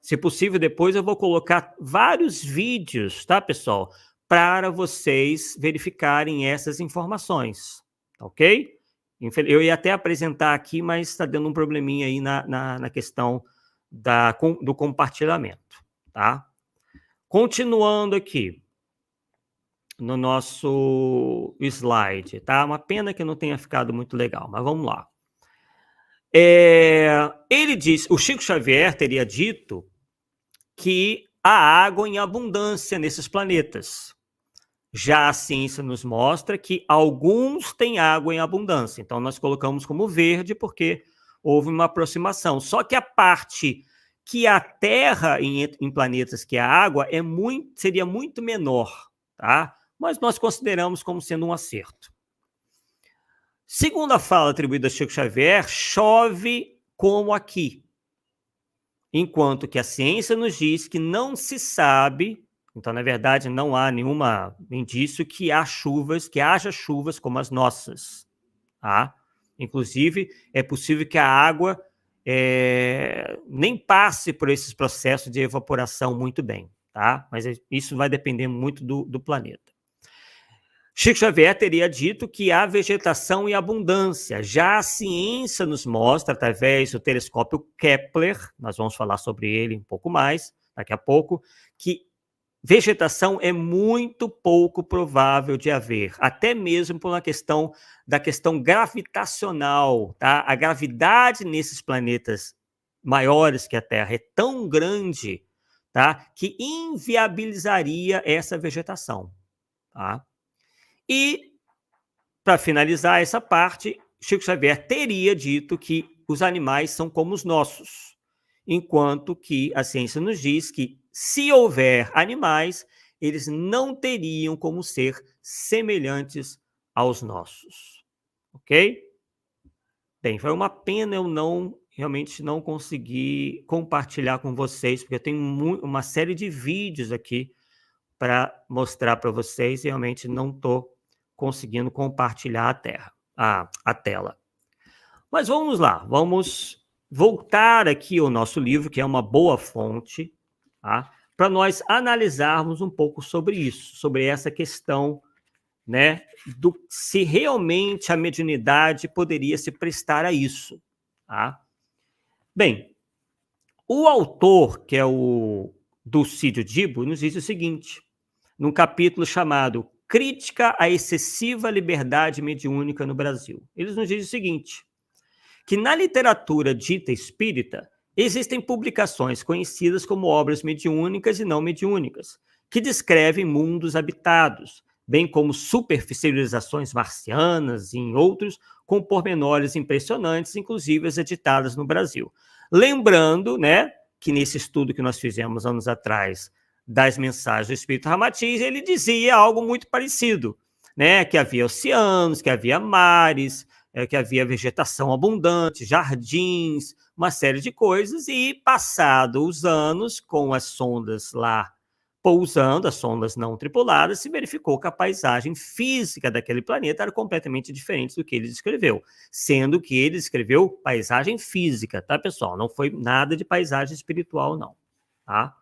Speaker 1: Se possível, depois eu vou colocar vários vídeos, tá, pessoal? Para vocês verificarem essas informações, ok? Eu ia até apresentar aqui, mas está dando um probleminha aí na questão do compartilhamento, tá? Continuando aqui no nosso slide, tá? Uma pena que não tenha ficado muito legal, mas vamos lá. Ele diz, o Chico Xavier teria dito que há água em abundância nesses planetas. Já a ciência nos mostra que alguns têm água em abundância. Então, nós colocamos como verde porque houve uma aproximação. Só que a parte que a Terra, em planetas que a água, seria muito menor, tá? Mas nós consideramos como sendo um acerto. Segundo a fala atribuída a Chico Xavier, chove como aqui. Enquanto que a ciência nos diz que não se sabe, então, na verdade, não há nenhum indício que haja chuvas como as nossas. Tá? Inclusive, é possível que a água nem passe por esses processos de evaporação muito bem. Tá? Mas isso vai depender muito do planeta. Chico Xavier teria dito que há vegetação em abundância. Já a ciência nos mostra, através do telescópio Kepler, nós vamos falar sobre ele um pouco mais daqui a pouco, que vegetação é muito pouco provável de haver, até mesmo por uma questão da questão gravitacional. Tá? A gravidade nesses planetas maiores que a Terra é tão grande, tá? Que inviabilizaria essa vegetação. Tá? E, para finalizar essa parte, Chico Xavier teria dito que os animais são como os nossos, enquanto que a ciência nos diz que, se houver animais, eles não teriam como ser semelhantes aos nossos. Ok? Bem, foi uma pena eu realmente não conseguir compartilhar com vocês, porque eu tenho uma série de vídeos aqui para mostrar para vocês e realmente não estou conseguindo compartilhar a tela. Mas vamos lá, vamos voltar aqui ao nosso livro, que é uma boa fonte, tá? Para nós analisarmos um pouco sobre isso, sobre essa questão, né, se realmente a mediunidade poderia se prestar a isso. Tá? Bem, o autor, que é o Dulcídio Dibo, nos diz o seguinte, num capítulo chamado Crítica à Excessiva Liberdade Mediúnica no Brasil. Eles nos dizem o seguinte, que na literatura dita espírita, existem publicações conhecidas como obras mediúnicas e não mediúnicas, que descrevem mundos habitados, bem como superficializações marcianas e em outros, com pormenores impressionantes, inclusive as editadas no Brasil. Lembrando, né, que nesse estudo que nós fizemos anos atrás, das mensagens do Espírito Ramatiz, ele dizia algo muito parecido, né? Que havia oceanos, que havia mares, que havia vegetação abundante, jardins, uma série de coisas, e passados os anos, com as sondas lá pousando, as sondas não tripuladas, se verificou que a paisagem física daquele planeta era completamente diferente do que ele descreveu, sendo que ele descreveu paisagem física, tá, pessoal? Não foi nada de paisagem espiritual, não, tá?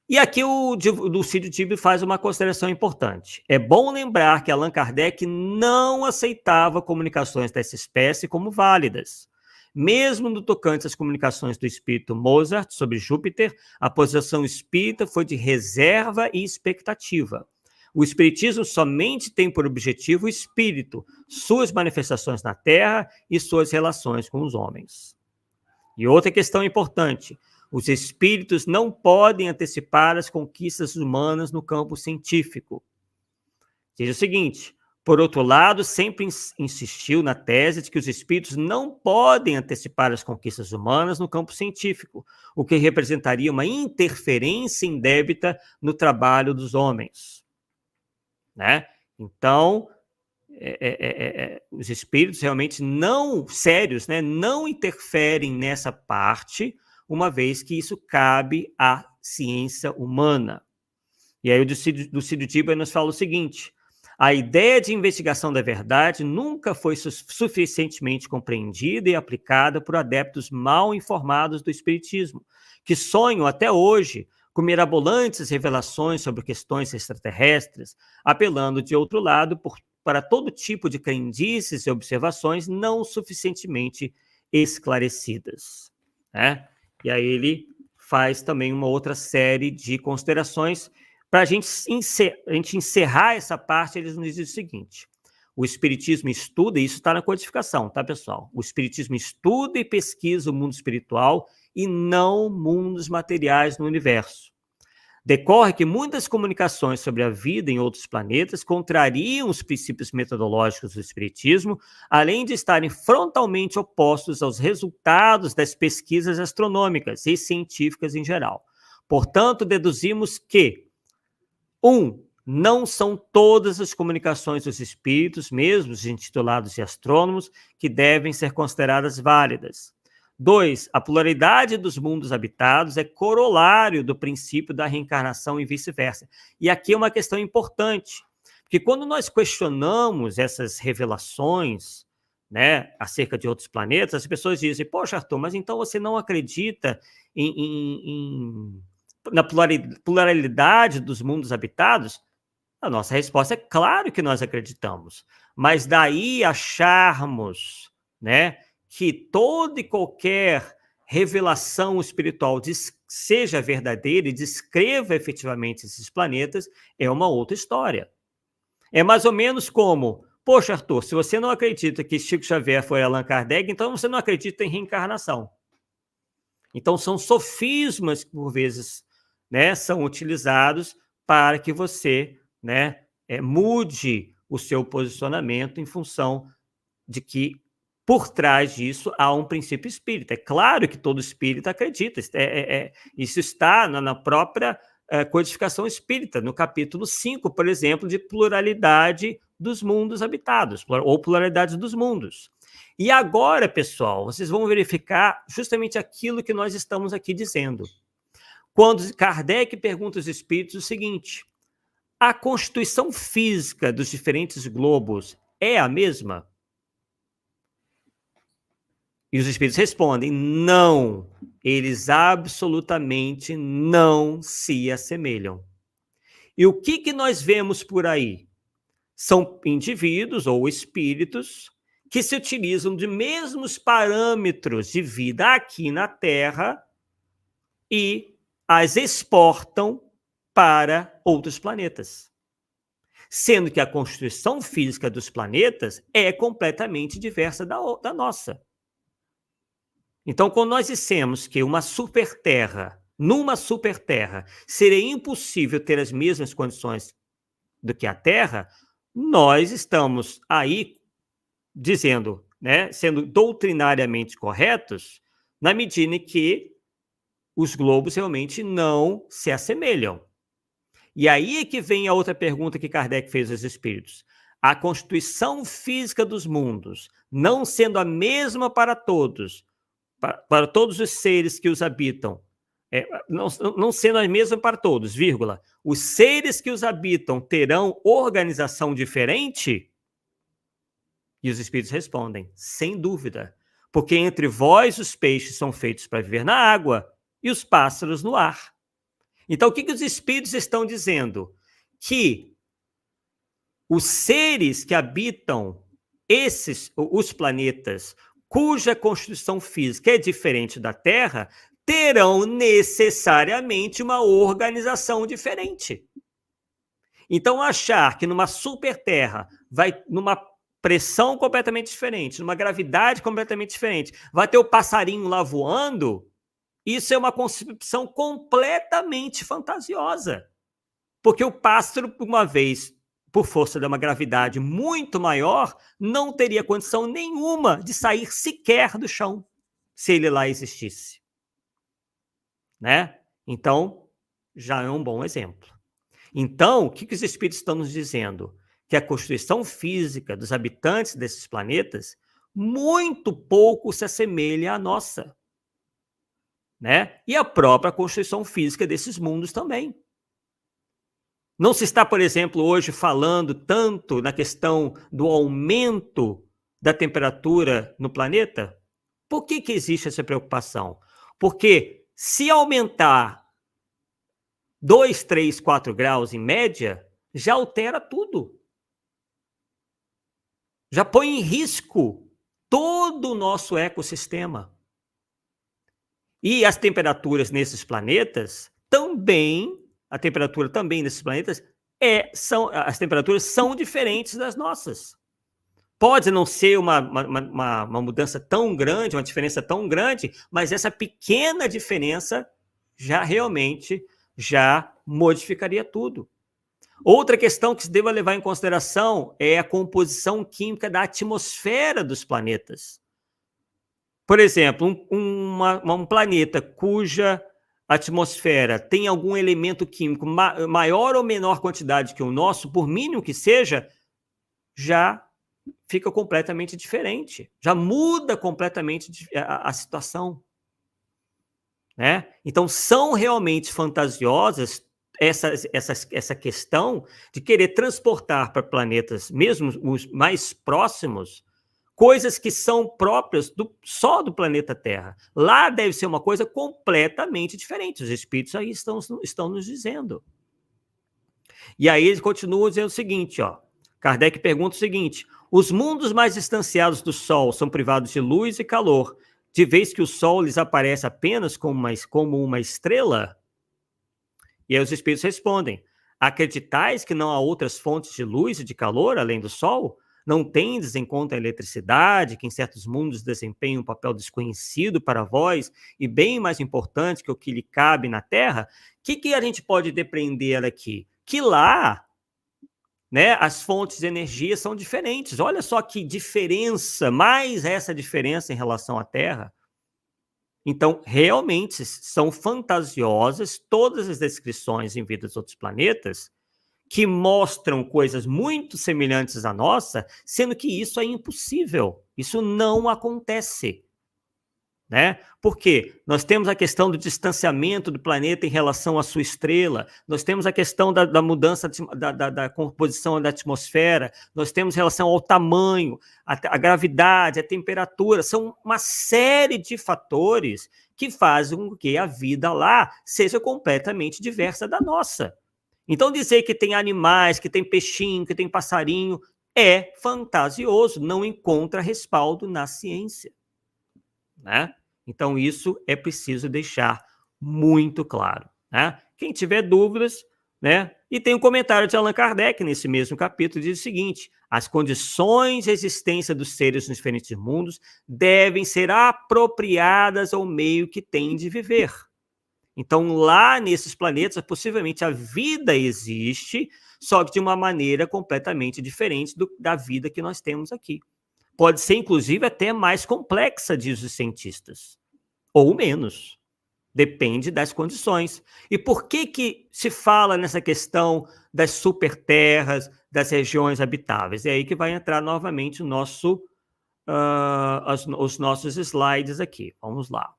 Speaker 1: E aqui o Dulcídio Dibo faz uma consideração importante. É bom lembrar que Allan Kardec não aceitava comunicações dessa espécie como válidas. Mesmo no tocante às comunicações do espírito Mozart sobre Júpiter, a posição espírita foi de reserva e expectativa. O espiritismo somente tem por objetivo o espírito, suas manifestações na Terra e suas relações com os homens. E outra questão importante, os espíritos não podem antecipar as conquistas humanas no campo científico. Diz o seguinte, por outro lado, sempre insistiu na tese de que os espíritos não podem antecipar as conquistas humanas no campo científico, o que representaria uma interferência indébita no trabalho dos homens. Né? Então, os espíritos realmente não sérios, né, não interferem nessa parte, uma vez que isso cabe à ciência humana. E aí o Dulcídio Dibo nos fala o seguinte, A ideia de investigação da verdade nunca foi suficientemente compreendida e aplicada por adeptos mal informados do espiritismo, que sonham até hoje com mirabolantes revelações sobre questões extraterrestres, apelando, de outro lado, para todo tipo de crendices e observações não suficientemente esclarecidas. Né? E aí ele faz também uma outra série de considerações. Para a gente encerrar essa parte, eles nos dizem o seguinte: o Espiritismo estuda, e isso está na codificação, tá, pessoal? O Espiritismo estuda e pesquisa o mundo espiritual e não mundos materiais no universo. Decorre que muitas comunicações sobre a vida em outros planetas contrariam os princípios metodológicos do Espiritismo, além de estarem frontalmente opostos aos resultados das pesquisas astronômicas e científicas em geral. Portanto, deduzimos que 1. Não são todas as comunicações dos espíritos, mesmo os intitulados de astrônomos, que devem ser consideradas válidas. 2. A pluralidade dos mundos habitados é corolário do princípio da reencarnação e vice-versa. E aqui é uma questão importante, porque quando nós questionamos essas revelações, né, acerca de outros planetas, as pessoas dizem: poxa, Arthur, mas então você não acredita na pluralidade dos mundos habitados? A nossa resposta é claro que nós acreditamos, mas daí acharmos, né, que toda e qualquer revelação espiritual seja verdadeira e descreva efetivamente esses planetas é uma outra história. É mais ou menos como: poxa, Arthur, se você não acredita que Chico Xavier foi Allan Kardec, então você não acredita em reencarnação. Então são sofismas que, por vezes, né, são utilizados para que você, né, mude o seu posicionamento em função de que por trás disso há um princípio espírita. É claro que todo espírita acredita, isso está na própria codificação espírita, no capítulo 5, por exemplo, de pluralidade dos mundos habitados, ou pluralidade dos mundos. E agora, pessoal, vocês vão verificar justamente aquilo que nós estamos aqui dizendo. Quando Kardec pergunta aos espíritos o seguinte: a constituição física dos diferentes globos é a mesma? E os espíritos respondem: não, eles absolutamente não se assemelham. E o que nós vemos por aí? São indivíduos ou espíritos que se utilizam de mesmos parâmetros de vida aqui na Terra e as exportam para outros planetas. Sendo que a constituição física dos planetas é completamente diversa da nossa. Então, quando nós dissemos que numa superterra, seria impossível ter as mesmas condições do que a Terra, nós estamos aí dizendo, né, sendo doutrinariamente corretos, na medida em que os globos realmente não se assemelham. E aí é que vem a outra pergunta que Kardec fez aos espíritos. A constituição física dos mundos, não sendo a mesma para todos, para todos os seres que os habitam, não sendo a mesma para todos, vírgula, os seres que os habitam terão organização diferente? E os espíritos respondem: sem dúvida, porque entre vós os peixes são feitos para viver na água e os pássaros no ar. Então, o que os espíritos estão dizendo? Que os seres que habitam os planetas, cuja constituição física é diferente da Terra, terão necessariamente uma organização diferente. Então, achar que numa superterra, numa pressão completamente diferente, numa gravidade completamente diferente, vai ter o passarinho lá voando, isso é uma concepção completamente fantasiosa. Porque o pássaro, uma vez, por força de uma gravidade muito maior, não teria condição nenhuma de sair sequer do chão, se ele lá existisse. Né? Então, já é um bom exemplo. Então, o que os espíritos estão nos dizendo? Que a constituição física dos habitantes desses planetas muito pouco se assemelha à nossa. Né? E a própria constituição física desses mundos também. Não se está, por exemplo, hoje falando tanto na questão do aumento da temperatura no planeta? Por que existe essa preocupação? Porque se aumentar 2, 3, 4 graus em média, já altera tudo. Já põe em risco todo o nosso ecossistema. E as temperaturas nesses planetas também, a temperatura também nesses planetas, as temperaturas são diferentes das nossas. Pode não ser uma mudança tão grande, uma diferença tão grande, mas essa pequena diferença já realmente já modificaria tudo. Outra questão que se deva levar em consideração é a composição química da atmosfera dos planetas. Por exemplo, um planeta cuja atmosfera tem algum elemento químico maior ou menor quantidade que o nosso, por mínimo que seja, já fica completamente diferente, já muda completamente a situação. Né? Então, são realmente fantasiosas essa questão de querer transportar para planetas, mesmo os mais próximos, coisas que são próprias só do planeta Terra. Lá deve ser uma coisa completamente diferente. Os espíritos aí estão nos dizendo. E aí eles continuam dizendo o seguinte, ó. Kardec pergunta o seguinte: os mundos mais distanciados do Sol são privados de luz e calor, de vez que o Sol lhes aparece apenas como uma estrela? E aí os espíritos respondem: acreditais que não há outras fontes de luz e de calor além do Sol? Não tendes em conta a eletricidade, que em certos mundos desempenha um papel desconhecido para vós e bem mais importante que o que lhe cabe na Terra? O que a gente pode depreender aqui? Que lá, né, as fontes de energia são diferentes. Olha só que diferença, mais essa diferença em relação à Terra. Então, realmente, são fantasiosas todas as descrições em vida dos outros planetas que mostram coisas muito semelhantes à nossa, sendo que isso é impossível. Isso não acontece. Né? Porque nós temos a questão do distanciamento do planeta em relação à sua estrela, nós temos a questão da mudança da composição da atmosfera, nós temos relação ao tamanho, a gravidade, a temperatura, são uma série de fatores que fazem com que a vida lá seja completamente diversa da nossa. Então dizer que tem animais, que tem peixinho, que tem passarinho, é fantasioso, não encontra respaldo na ciência. Né? Então, isso é preciso deixar muito claro. Né? Quem tiver dúvidas, né? E tem um comentário de Allan Kardec nesse mesmo capítulo, diz o seguinte: as condições de existência dos seres nos diferentes mundos devem ser apropriadas ao meio que têm de viver. Então, lá nesses planetas, possivelmente a vida existe, só que de uma maneira completamente diferente da vida que nós temos aqui. Pode ser, inclusive, até mais complexa, diz os cientistas. Ou menos. Depende das condições. E por que se fala nessa questão das superterras, das regiões habitáveis? É aí que vai entrar novamente os nossos slides aqui. Vamos lá.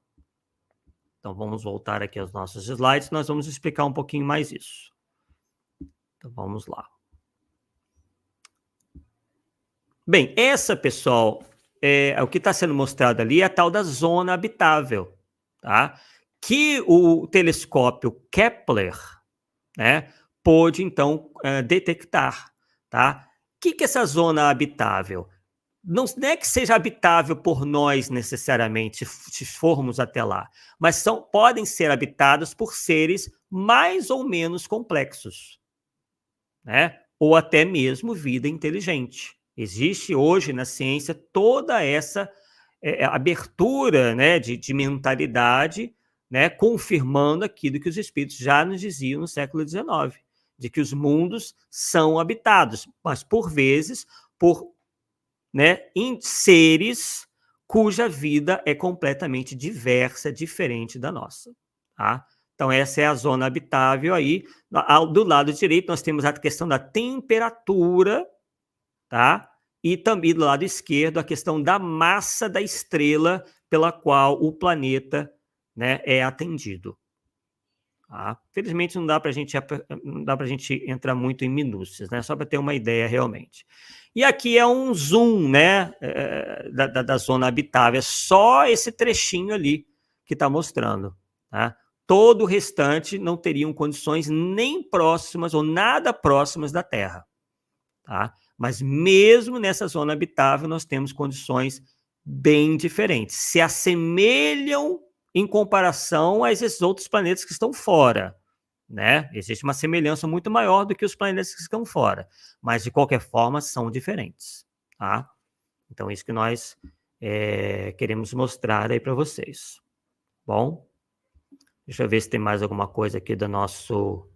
Speaker 1: Então, vamos voltar aqui aos nossos slides. Nós vamos explicar um pouquinho mais isso. Então, vamos lá. Bem, pessoal, o que está sendo mostrado ali é a tal da zona habitável, tá? Que o telescópio Kepler, né, pôde, então, detectar, tá? O que é essa zona habitável? Não é que seja habitável por nós, necessariamente, se formos até lá, mas podem ser habitados por seres mais ou menos complexos, né? Ou até mesmo vida inteligente. Existe hoje na ciência toda essa abertura, né, de mentalidade, né, confirmando aquilo que os espíritos já nos diziam no século XIX, de que os mundos são habitados, mas por vezes por, né, seres cuja vida é completamente diversa, diferente da nossa. Tá? Então, essa é a zona habitável aí. Do lado direito, nós temos a questão da temperatura, tá? E também do lado esquerdo, a questão da massa da estrela pela qual o planeta, né, é atendido. Tá? Felizmente não dá para a gente entrar muito em minúcias, né? Só para ter uma ideia realmente. E aqui é um zoom, né, da zona habitável, é só esse trechinho ali que está mostrando. Tá? Todo o restante não teriam condições nem próximas ou nada próximas da Terra. Tá? Mas mesmo nessa zona habitável, nós temos condições bem diferentes. Se assemelham em comparação a esses outros planetas que estão fora. Né? Existe uma semelhança muito maior do que os planetas que estão fora. Mas, de qualquer forma, são diferentes. Tá? Então, isso que nós queremos mostrar aí para vocês. Bom, deixa eu ver se tem mais alguma coisa aqui do nosso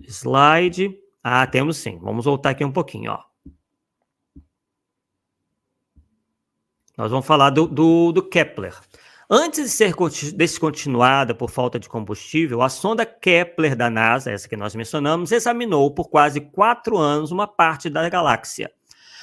Speaker 1: slide. Ah, temos sim. Vamos voltar aqui um pouquinho, ó. Nós vamos falar do Kepler. Antes de ser descontinuada por falta de combustível, a sonda Kepler da NASA, essa que nós mencionamos, examinou por quase 4 anos uma parte da galáxia.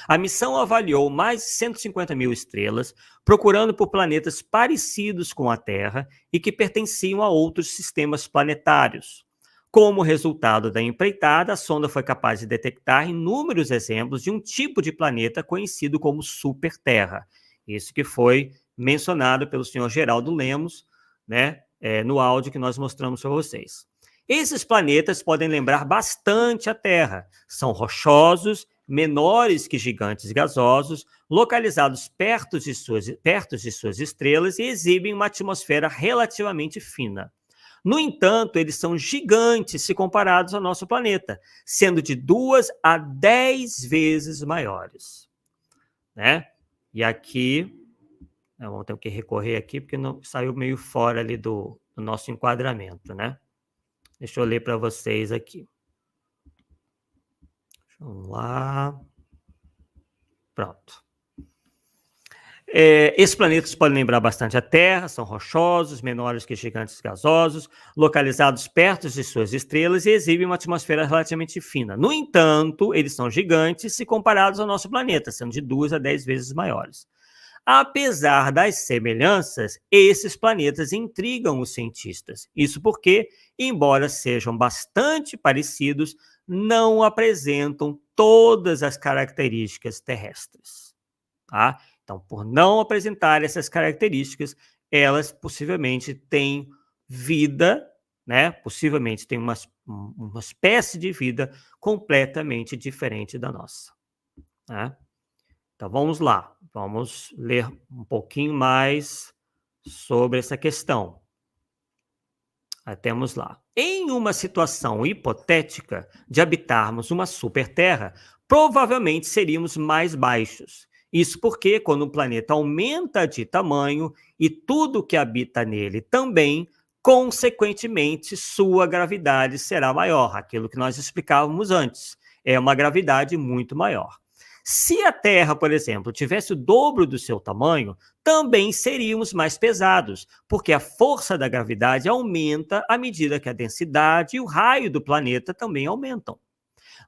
Speaker 1: A missão avaliou mais de 150 mil estrelas, procurando por planetas parecidos com a Terra e que pertenciam a outros sistemas planetários. Como resultado da empreitada, a sonda foi capaz de detectar inúmeros exemplos de um tipo de planeta conhecido como superterra. Isso que foi mencionado pelo senhor Geraldo Lemos, né, no áudio que nós mostramos para vocês. Esses planetas podem lembrar bastante a Terra. São rochosos, menores que gigantes gasosos, localizados perto de suas estrelas e exibem uma atmosfera relativamente fina. No entanto, eles são gigantes se comparados ao nosso planeta, sendo de 2 a 10 vezes maiores. Né? E aqui, vamos ter que recorrer aqui, porque não, saiu meio fora ali do nosso enquadramento, né? Deixa eu ler para vocês aqui. Vamos lá. Pronto. Esses planetas podem lembrar bastante a Terra, são rochosos, menores que gigantes gasosos, localizados perto de suas estrelas e exibem uma atmosfera relativamente fina. No entanto, eles são gigantes se comparados ao nosso planeta, sendo de 2 a 10 vezes maiores. Apesar das semelhanças, esses planetas intrigam os cientistas. Isso porque, embora sejam bastante parecidos, não apresentam todas as características terrestres. Tá? Então, por não apresentar essas características, elas possivelmente têm vida, né? Possivelmente têm uma espécie de vida completamente diferente da nossa. Né? Então, vamos lá. Vamos ler um pouquinho mais sobre essa questão. Temos lá. Em uma situação hipotética de habitarmos uma superterra, provavelmente seríamos mais baixos. Isso porque, quando um planeta aumenta de tamanho e tudo que habita nele também, consequentemente, sua gravidade será maior. Aquilo que nós explicávamos antes. É uma gravidade muito maior. Se a Terra, por exemplo, tivesse o dobro do seu tamanho, também seríamos mais pesados, porque a força da gravidade aumenta à medida que a densidade e o raio do planeta também aumentam.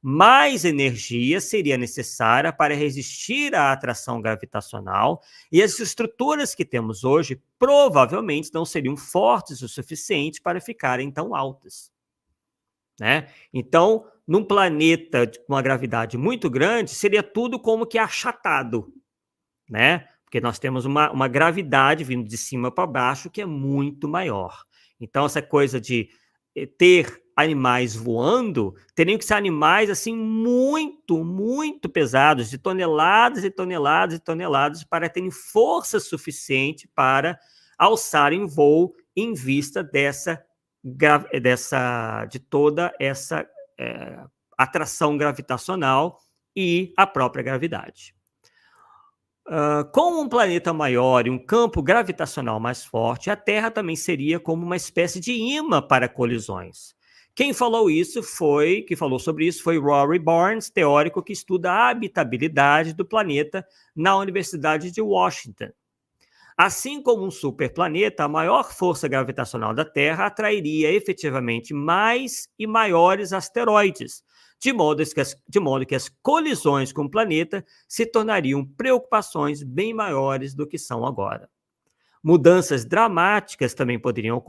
Speaker 1: Mais energia seria necessária para resistir à atração gravitacional e as estruturas que temos hoje provavelmente não seriam fortes o suficiente para ficarem tão altas. Né? Então, num planeta com uma gravidade muito grande, seria tudo como que achatado, né? Porque nós temos uma gravidade vindo de cima para baixo que é muito maior. Então, essa coisa de ter animais voando, teriam que ser animais assim muito, muito pesados, de toneladas e toneladas e toneladas, para terem força suficiente para alçarem voo em vista de toda essa atração gravitacional e a própria gravidade. Com um planeta maior e um campo gravitacional mais forte, a Terra também seria como uma espécie de imã para colisões. Quem falou sobre isso foi Rory Barnes, teórico que estuda a habitabilidade do planeta na Universidade de Washington. Assim como um superplaneta, a maior força gravitacional da Terra atrairia efetivamente mais e maiores asteroides, de modo que as colisões com o planeta se tornariam preocupações bem maiores do que são agora. Mudanças dramáticas também poderiam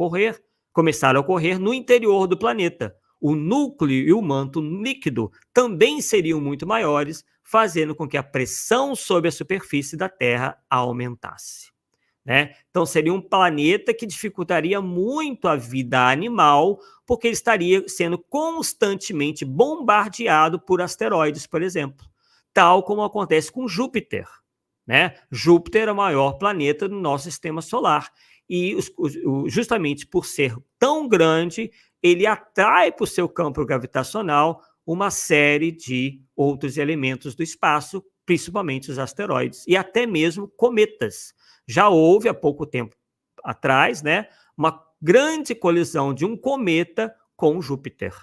Speaker 1: começar a ocorrer no interior do planeta. O núcleo e o manto líquido também seriam muito maiores, fazendo com que a pressão sobre a superfície da Terra aumentasse. Né? Então, seria um planeta que dificultaria muito a vida animal, porque ele estaria sendo constantemente bombardeado por asteroides, por exemplo, tal como acontece com Júpiter. Né? Júpiter é o maior planeta do nosso sistema solar e justamente por ser tão grande, ele atrai para o seu campo gravitacional uma série de outros elementos do espaço, principalmente os asteroides e até mesmo cometas. Já houve há pouco tempo atrás, né, uma grande colisão de um cometa com Júpiter.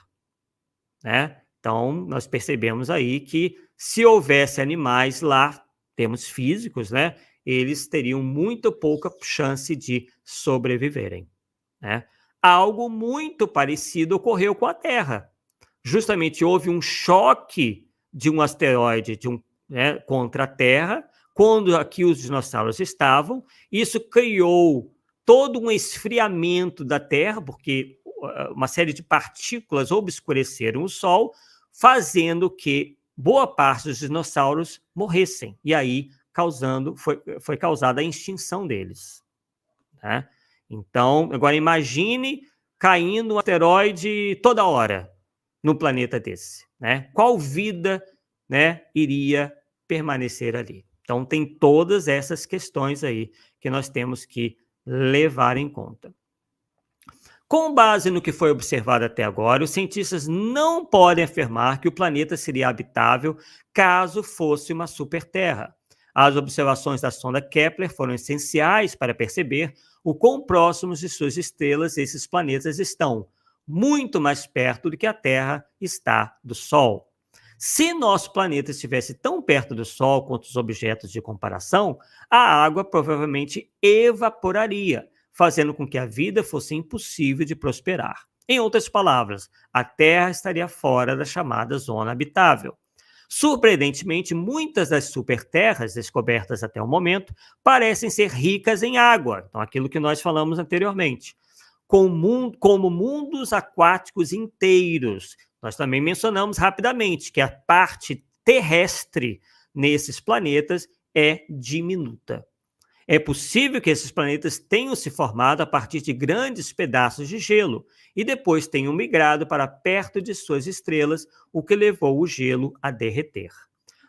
Speaker 1: Né? Então, nós percebemos aí que se houvesse animais lá, termos físicos, né, eles teriam muito pouca chance de sobreviverem. Né? Algo muito parecido ocorreu com a Terra. Justamente houve um choque de um asteroide né, contra a Terra, quando aqui os dinossauros estavam. Isso criou todo um esfriamento da Terra, porque uma série de partículas obscureceram o Sol, fazendo que boa parte dos dinossauros morressem. E aí foi causada a extinção deles. Né? Então, agora imagine caindo um asteroide toda hora no planeta desse. Né? Qual vida, né, iria permanecer ali? Então, tem todas essas questões aí que nós temos que levar em conta. Com base no que foi observado até agora, os cientistas não podem afirmar que o planeta seria habitável caso fosse uma superterra. As observações da sonda Kepler foram essenciais para perceber o quão próximos de suas estrelas esses planetas estão, muito mais perto do que a Terra está do Sol. Se nosso planeta estivesse tão perto do Sol quanto os objetos de comparação, a água provavelmente evaporaria, fazendo com que a vida fosse impossível de prosperar. Em outras palavras, a Terra estaria fora da chamada zona habitável. Surpreendentemente, muitas das superterras descobertas até o momento parecem ser ricas em água, então aquilo que nós falamos anteriormente, como mundos aquáticos inteiros. Nós também mencionamos rapidamente que a parte terrestre nesses planetas é diminuta. É possível que esses planetas tenham se formado a partir de grandes pedaços de gelo e depois tenham migrado para perto de suas estrelas, o que levou o gelo a derreter.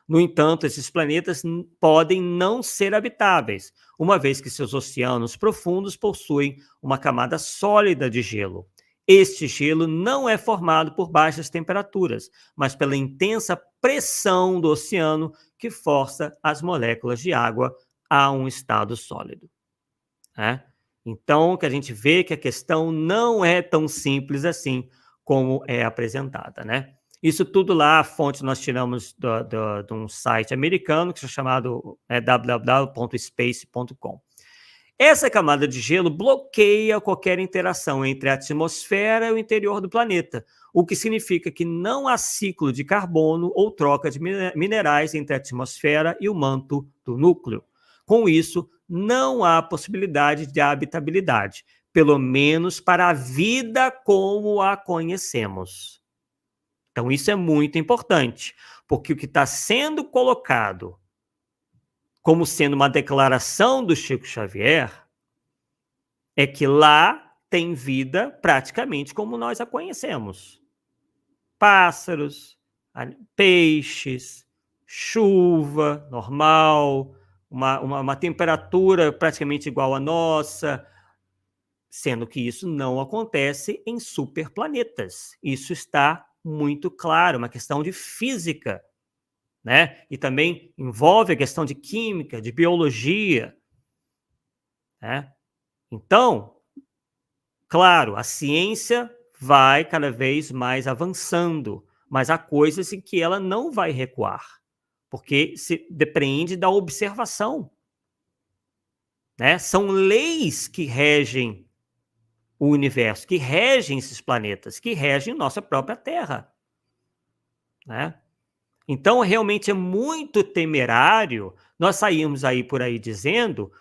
Speaker 1: No entanto, esses planetas podem não ser habitáveis, uma vez que seus oceanos profundos possuem uma camada sólida de gelo. Este gelo não é formado por baixas temperaturas, mas pela intensa pressão do oceano que força as moléculas de água a um estado sólido. Né? Então, que a gente vê que a questão não é tão simples assim como é apresentada. Né? Isso tudo lá, a fonte nós tiramos de um site americano que é chamado www.space.com. Essa camada de gelo bloqueia qualquer interação entre a atmosfera e o interior do planeta, o que significa que não há ciclo de carbono ou troca de minerais entre a atmosfera e o manto do núcleo. Com isso, não há possibilidade de habitabilidade, pelo menos para a vida como a conhecemos. Então, isso é muito importante, porque o que está sendo colocado como sendo uma declaração do Chico Xavier é que lá tem vida praticamente como nós a conhecemos. Pássaros, peixes, chuva normal, uma temperatura praticamente igual à nossa, sendo que isso não acontece em superplanetas. Isso está muito claro, uma questão de física, né? E também envolve a questão de química, de biologia, né? Então, claro, a ciência vai cada vez mais avançando, mas há coisas em que ela não vai recuar, porque se depende da observação. Né? São leis que regem o universo, que regem esses planetas, que regem nossa própria Terra. Né? Então, realmente é muito temerário nós sairmos aí por aí dizendo,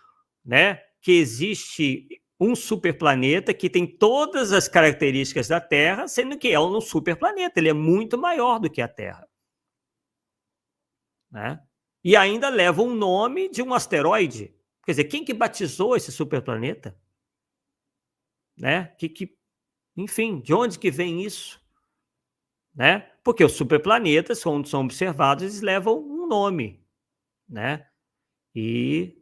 Speaker 1: né, que existe um superplaneta que tem todas as características da Terra, sendo que é um superplaneta, ele é muito maior do que a Terra. Né? E ainda leva um nome de um asteroide. Quer dizer, quem que batizou esse superplaneta? Né? Enfim, de onde que vem isso? Né? Porque os superplanetas, quando são observados, eles levam um nome. Né? E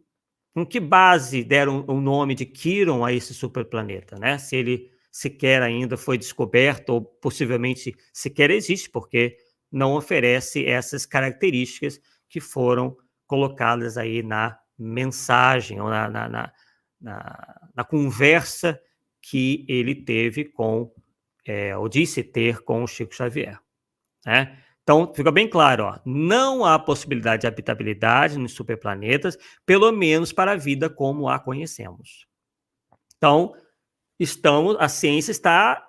Speaker 1: com que base deram o nome de Quiron a esse superplaneta? Né? Se ele sequer ainda foi descoberto, ou possivelmente sequer existe, porque não oferece essas características que foram colocadas aí na mensagem, ou na conversa que ele teve com, ou disse ter com o Chico Xavier. Né? Então, fica bem claro, ó, não há possibilidade de habitabilidade nos superplanetas, pelo menos para a vida como a conhecemos. Então, a ciência está,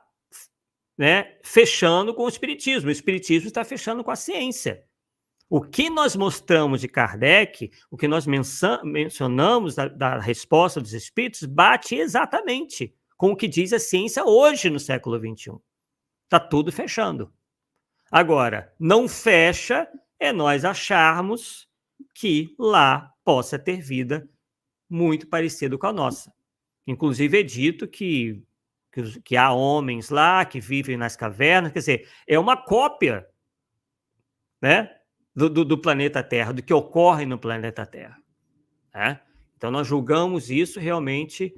Speaker 1: né, fechando com o espiritismo está fechando com a ciência. O que nós mostramos de Kardec, o que nós mencionamos da resposta dos espíritos, bate exatamente com o que diz a ciência hoje no século XXI. Está tudo fechando. Agora, não fecha é nós acharmos que lá possa ter vida muito parecida com a nossa. Inclusive é dito que há homens lá que vivem nas cavernas, quer dizer, é uma cópia, né, do planeta Terra, do que ocorre no planeta Terra. Né? Então nós julgamos isso realmente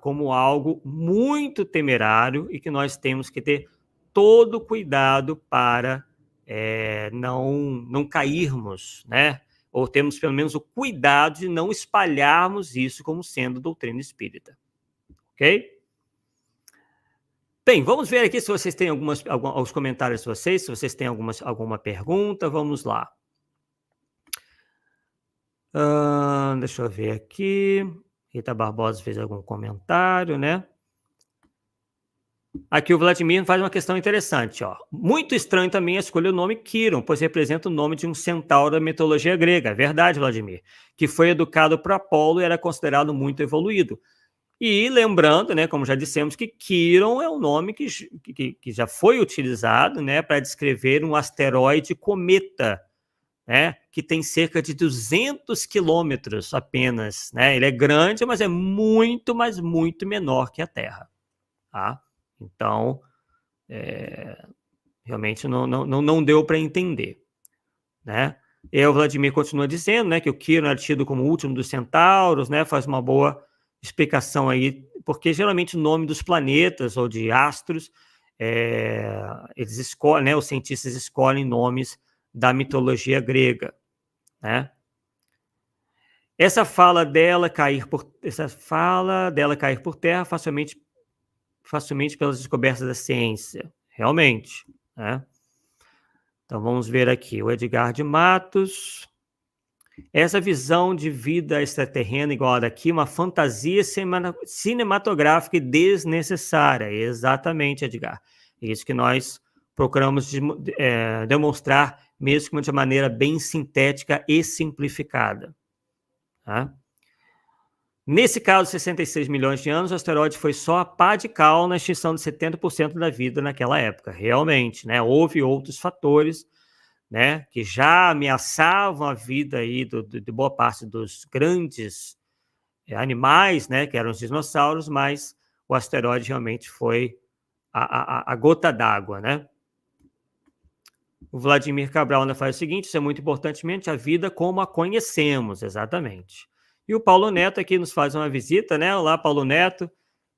Speaker 1: como algo muito temerário e que nós temos que ter todo cuidado para não cairmos, né? Ou temos pelo menos o cuidado de não espalharmos isso como sendo doutrina espírita. Ok? Bem, vamos ver aqui se vocês têm alguns comentários de vocês, se vocês têm alguma pergunta, vamos lá. Deixa eu ver aqui. Rita Barbosa fez algum comentário, né? Aqui o Vladimir faz uma questão interessante. Ó. Muito estranho também a escolha do nome Quiron, pois representa o nome de um centauro da mitologia grega. É verdade, Vladimir. Que foi educado por Apolo e era considerado muito evoluído. E lembrando, né, como já dissemos, que Quiron é um nome que já foi utilizado, né, para descrever um asteroide cometa, né, que tem cerca de 200 quilômetros apenas. Né? Ele é grande, mas é muito, mas muito menor que a Terra. Tá? Então, realmente não deu para entender. Né? E o Vladimir continua dizendo, né, que o Quiron era tido como o último dos centauros, né, faz uma boa explicação aí, porque geralmente o nome dos planetas ou de astros, eles escolhem, né, os cientistas escolhem nomes da mitologia grega. Né? Essa fala dela cair por terra facilmente pelas descobertas da ciência, realmente. Né? Então vamos ver aqui, o Edgar de Matos. Essa visão de vida extraterrena igual a daqui, uma fantasia cinematográfica e desnecessária. Exatamente, Edgar. É isso que nós procuramos demonstrar, mesmo de maneira bem sintética e simplificada. Tá? Nesse caso, 66 milhões de anos, o asteroide foi só a pá de cal na extinção de 70% da vida naquela época. Realmente, né? Houve outros fatores, né, que já ameaçavam a vida aí de boa parte dos grandes animais, né, que eram os dinossauros, mas o asteroide realmente foi a gota d'água, né? O Vladimir Cabral ainda faz o seguinte: isso é muito importantemente a vida como a conhecemos, exatamente. E o Paulo Neto aqui nos faz uma visita, né? Olá, Paulo Neto,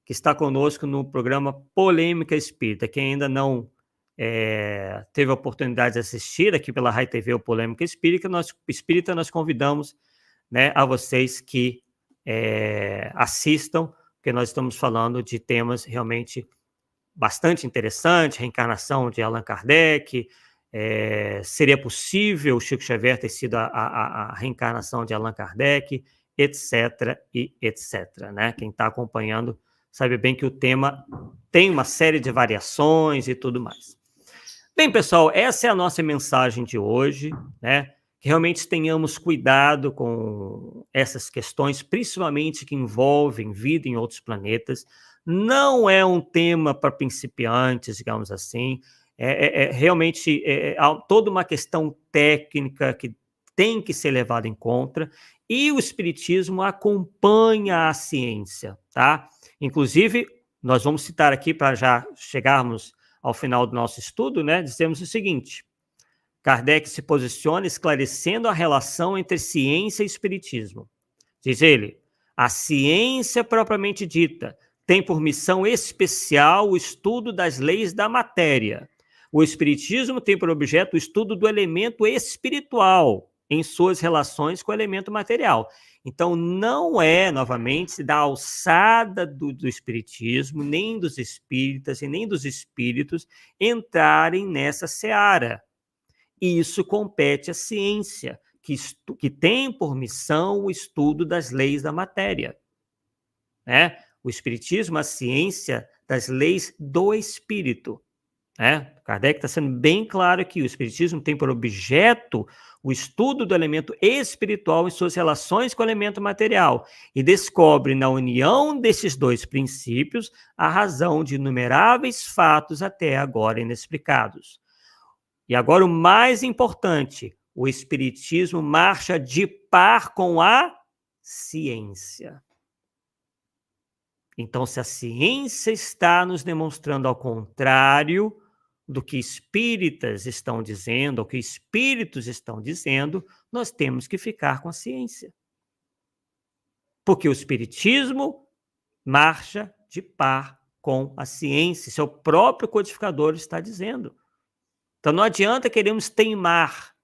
Speaker 1: que está conosco no programa Polêmica Espírita. Quem ainda não teve a oportunidade de assistir aqui pela Rai TV o Polêmica Espírita, nós convidamos, né, a vocês que assistam, porque nós estamos falando de temas realmente bastante interessantes, reencarnação de Allan Kardec, seria possível o Chico Xavier ter sido a reencarnação de Allan Kardec, etc. e etc. Né? Quem está acompanhando sabe bem que o tema tem uma série de variações e tudo mais. Bem, pessoal, essa é a nossa mensagem de hoje, né? que realmente tenhamos cuidado com essas questões, principalmente que envolvem vida em outros planetas. Não é um tema para principiantes, digamos assim. Realmente há toda uma questão técnica que tem que ser levada em conta, e o Espiritismo acompanha a ciência, tá? Inclusive, nós vamos citar aqui, para já chegarmos ao final do nosso estudo, né? Dizemos o seguinte: Kardec se posiciona esclarecendo a relação entre ciência e espiritismo. Diz ele: a ciência propriamente dita tem por missão especial o estudo das leis da matéria. O espiritismo tem por objeto o estudo do elemento espiritual em suas relações com o elemento material. Então, não é, novamente, da alçada do espiritismo, nem dos espíritas e nem dos espíritos entrarem nessa seara. Isso compete à ciência, que tem por missão o estudo das leis da matéria. Né? O Espiritismo, a ciência das leis do espírito. Né? Kardec está sendo bem claro aqui: o Espiritismo tem por objeto o estudo do elemento espiritual em suas relações com o elemento material, e descobre na união desses dois princípios a razão de inumeráveis fatos até agora inexplicados. E agora o mais importante: o Espiritismo marcha de par com a ciência. Então, se a ciência está nos demonstrando ao contrário do que espíritas estão dizendo, ou que espíritos estão dizendo, nós temos que ficar com a ciência. Porque o Espiritismo marcha de par com a ciência. Isso é o próprio codificador está dizendo. Então não adianta queremos teimar.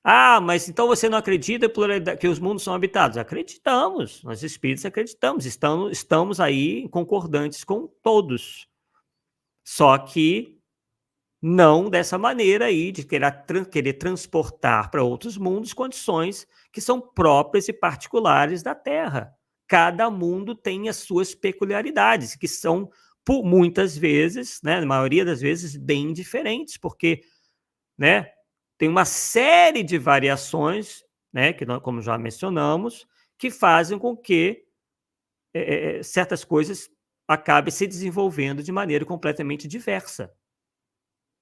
Speaker 1: Ah, mas então você não acredita que os mundos são habitados? Acreditamos, nós espíritos acreditamos, estamos aí concordantes com todos. Só que não dessa maneira aí, de querer transportar para outros mundos condições que são próprias e particulares da Terra. Cada mundo tem as suas peculiaridades, que são, por muitas vezes, né, na maioria das vezes, bem diferentes, porque, né, tem uma série de variações, né, que nós, como já mencionamos, que fazem com que certas coisas acabem se desenvolvendo de maneira completamente diversa.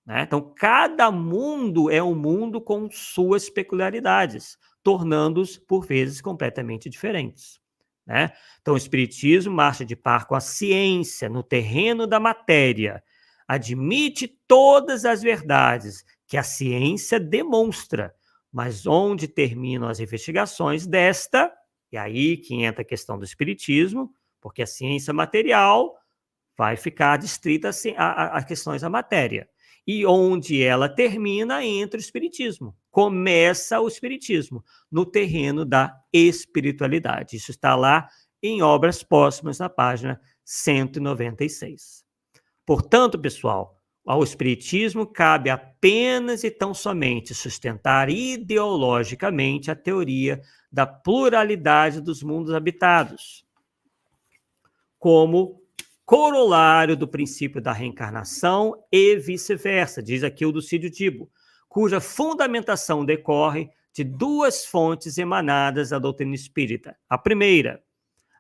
Speaker 1: Né? Então, cada mundo é um mundo com suas peculiaridades, tornando-os, por vezes, completamente diferentes. Né? Então, o Espiritismo marcha de par com a ciência no terreno da matéria, admite todas as verdades que a ciência demonstra, mas onde terminam as investigações desta, e aí que entra a questão do Espiritismo, porque a ciência material vai ficar distrita a questões da matéria. E onde ela termina, entra o Espiritismo. Começa o Espiritismo no terreno da espiritualidade. Isso está lá em Obras Póstumas, na página 196. Portanto, pessoal, ao Espiritismo cabe apenas e tão somente sustentar ideologicamente a teoria da pluralidade dos mundos habitados, como corolário do princípio da reencarnação e vice-versa, diz aqui o Dulcídio Dibo, cuja fundamentação decorre de duas fontes emanadas da doutrina espírita. A primeira,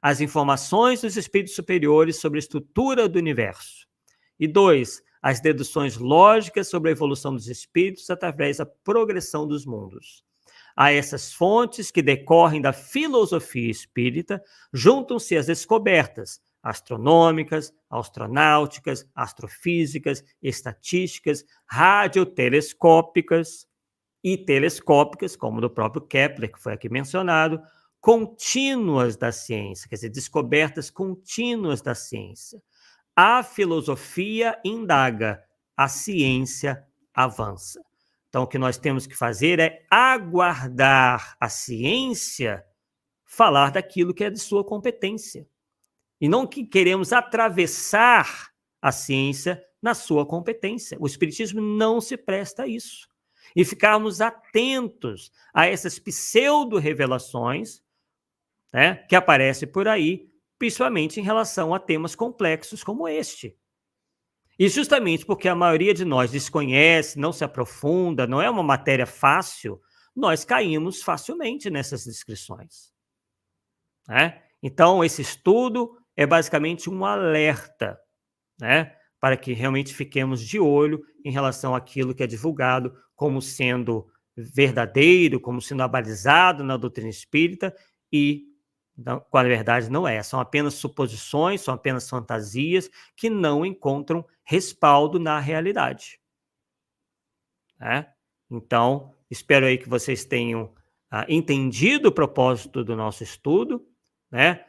Speaker 1: as informações dos espíritos superiores sobre a estrutura do universo. E 2, as deduções lógicas sobre a evolução dos espíritos através da progressão dos mundos. A essas fontes que decorrem da filosofia espírita, juntam-se as descobertas astronômicas, astronáuticas, astrofísicas, estatísticas, radiotelescópicas e telescópicas, como do próprio Kepler, que foi aqui mencionado, contínuas da ciência, quer dizer, descobertas contínuas da ciência. A filosofia indaga, a ciência avança. Então, o que nós temos que fazer é aguardar a ciência falar daquilo que é de sua competência. E não que queremos atravessar a ciência na sua competência. O Espiritismo não se presta a isso. E ficarmos atentos a essas pseudo-revelações, né, que aparecem por aí, principalmente em relação a temas complexos como este. E justamente porque a maioria de nós desconhece, não se aprofunda, não é uma matéria fácil, nós caímos facilmente nessas descrições, né? Então, esse estudo é basicamente um alerta, né, para que realmente fiquemos de olho em relação àquilo que é divulgado como sendo verdadeiro, como sendo abalizado na doutrina espírita e, com a verdade, não é. São apenas suposições, são apenas fantasias que não encontram respaldo na realidade, né? Então, espero aí que vocês tenham entendido o propósito do nosso estudo, né?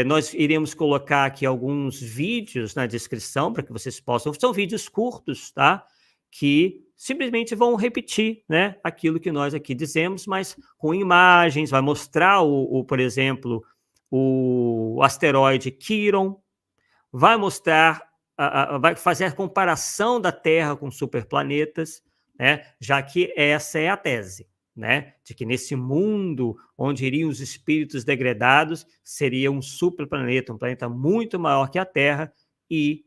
Speaker 1: Nós iremos colocar aqui alguns vídeos na descrição para que vocês possam... São vídeos curtos, tá? Que simplesmente vão repetir, né, aquilo que nós aqui dizemos, mas com imagens, vai mostrar, por exemplo, o asteroide Quiron, vai mostrar, vai fazer a comparação da Terra com superplanetas, né, já que essa é a tese, né, de que nesse mundo onde iriam os espíritos degradados, seria um superplaneta, um planeta muito maior que a Terra, e,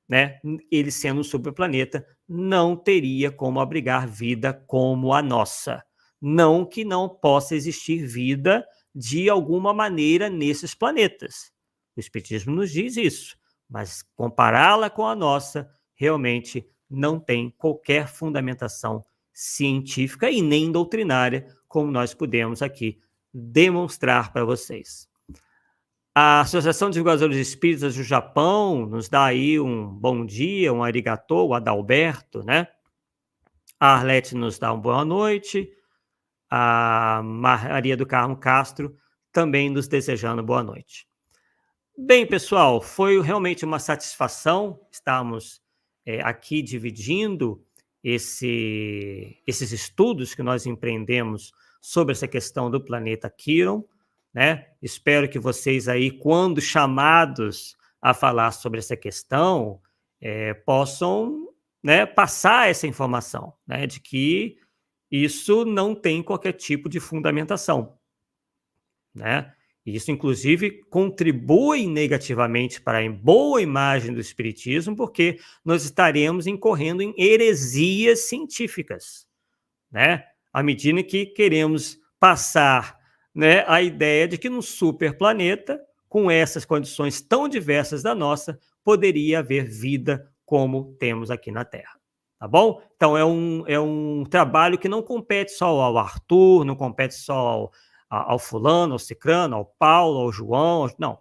Speaker 1: né, ele sendo um superplaneta, não teria como abrigar vida como a nossa. Não que não possa existir vida de alguma maneira nesses planetas. O Espiritismo nos diz isso, mas compará-la com a nossa realmente não tem qualquer fundamentação científica e nem doutrinária, como nós podemos aqui demonstrar para vocês. A Associação de Divulgadores Espíritas do Japão nos dá aí um bom dia, um arigatô, o Adalberto, né? A Arlete nos dá uma boa noite. A Maria do Carmo Castro também nos desejando boa noite. Bem, pessoal, foi realmente uma satisfação estarmos aqui dividindo esses estudos que nós empreendemos sobre essa questão do planeta Quiron, né? Espero que vocês aí, quando chamados a falar sobre essa questão, possam, né, passar essa informação, né, de que isso não tem qualquer tipo de fundamentação, né? Isso, inclusive, contribui negativamente para a boa imagem do espiritismo, porque nós estaremos incorrendo em heresias científicas, né? À medida que queremos passar, né, a ideia de que num superplaneta, com essas condições tão diversas da nossa, poderia haver vida como temos aqui na Terra. Tá bom? Então, é um trabalho que não compete só ao Arthur, não compete só ao fulano, ao cicrano, ao Paulo, ao João, não.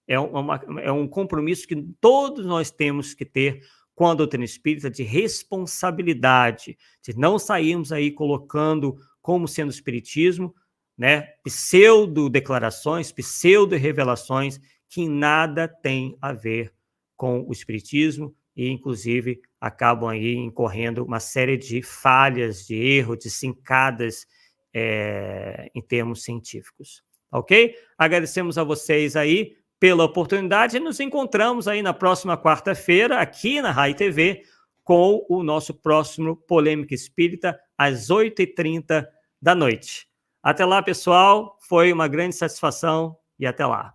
Speaker 1: É um compromisso que todos nós temos que ter com a doutrina espírita, de responsabilidade, de não sairmos aí colocando como sendo espiritismo, né, pseudo-declarações, pseudo-revelações que nada tem a ver com o espiritismo e, inclusive, acabam aí incorrendo uma série de falhas, de erros, de cincadas em termos científicos. Ok? Agradecemos a vocês aí pela oportunidade e nos encontramos aí na próxima quarta-feira, aqui na Rai TV, com o nosso próximo Polêmica Espírita, às 8h30 da noite. Até lá, pessoal. Foi uma grande satisfação e até lá.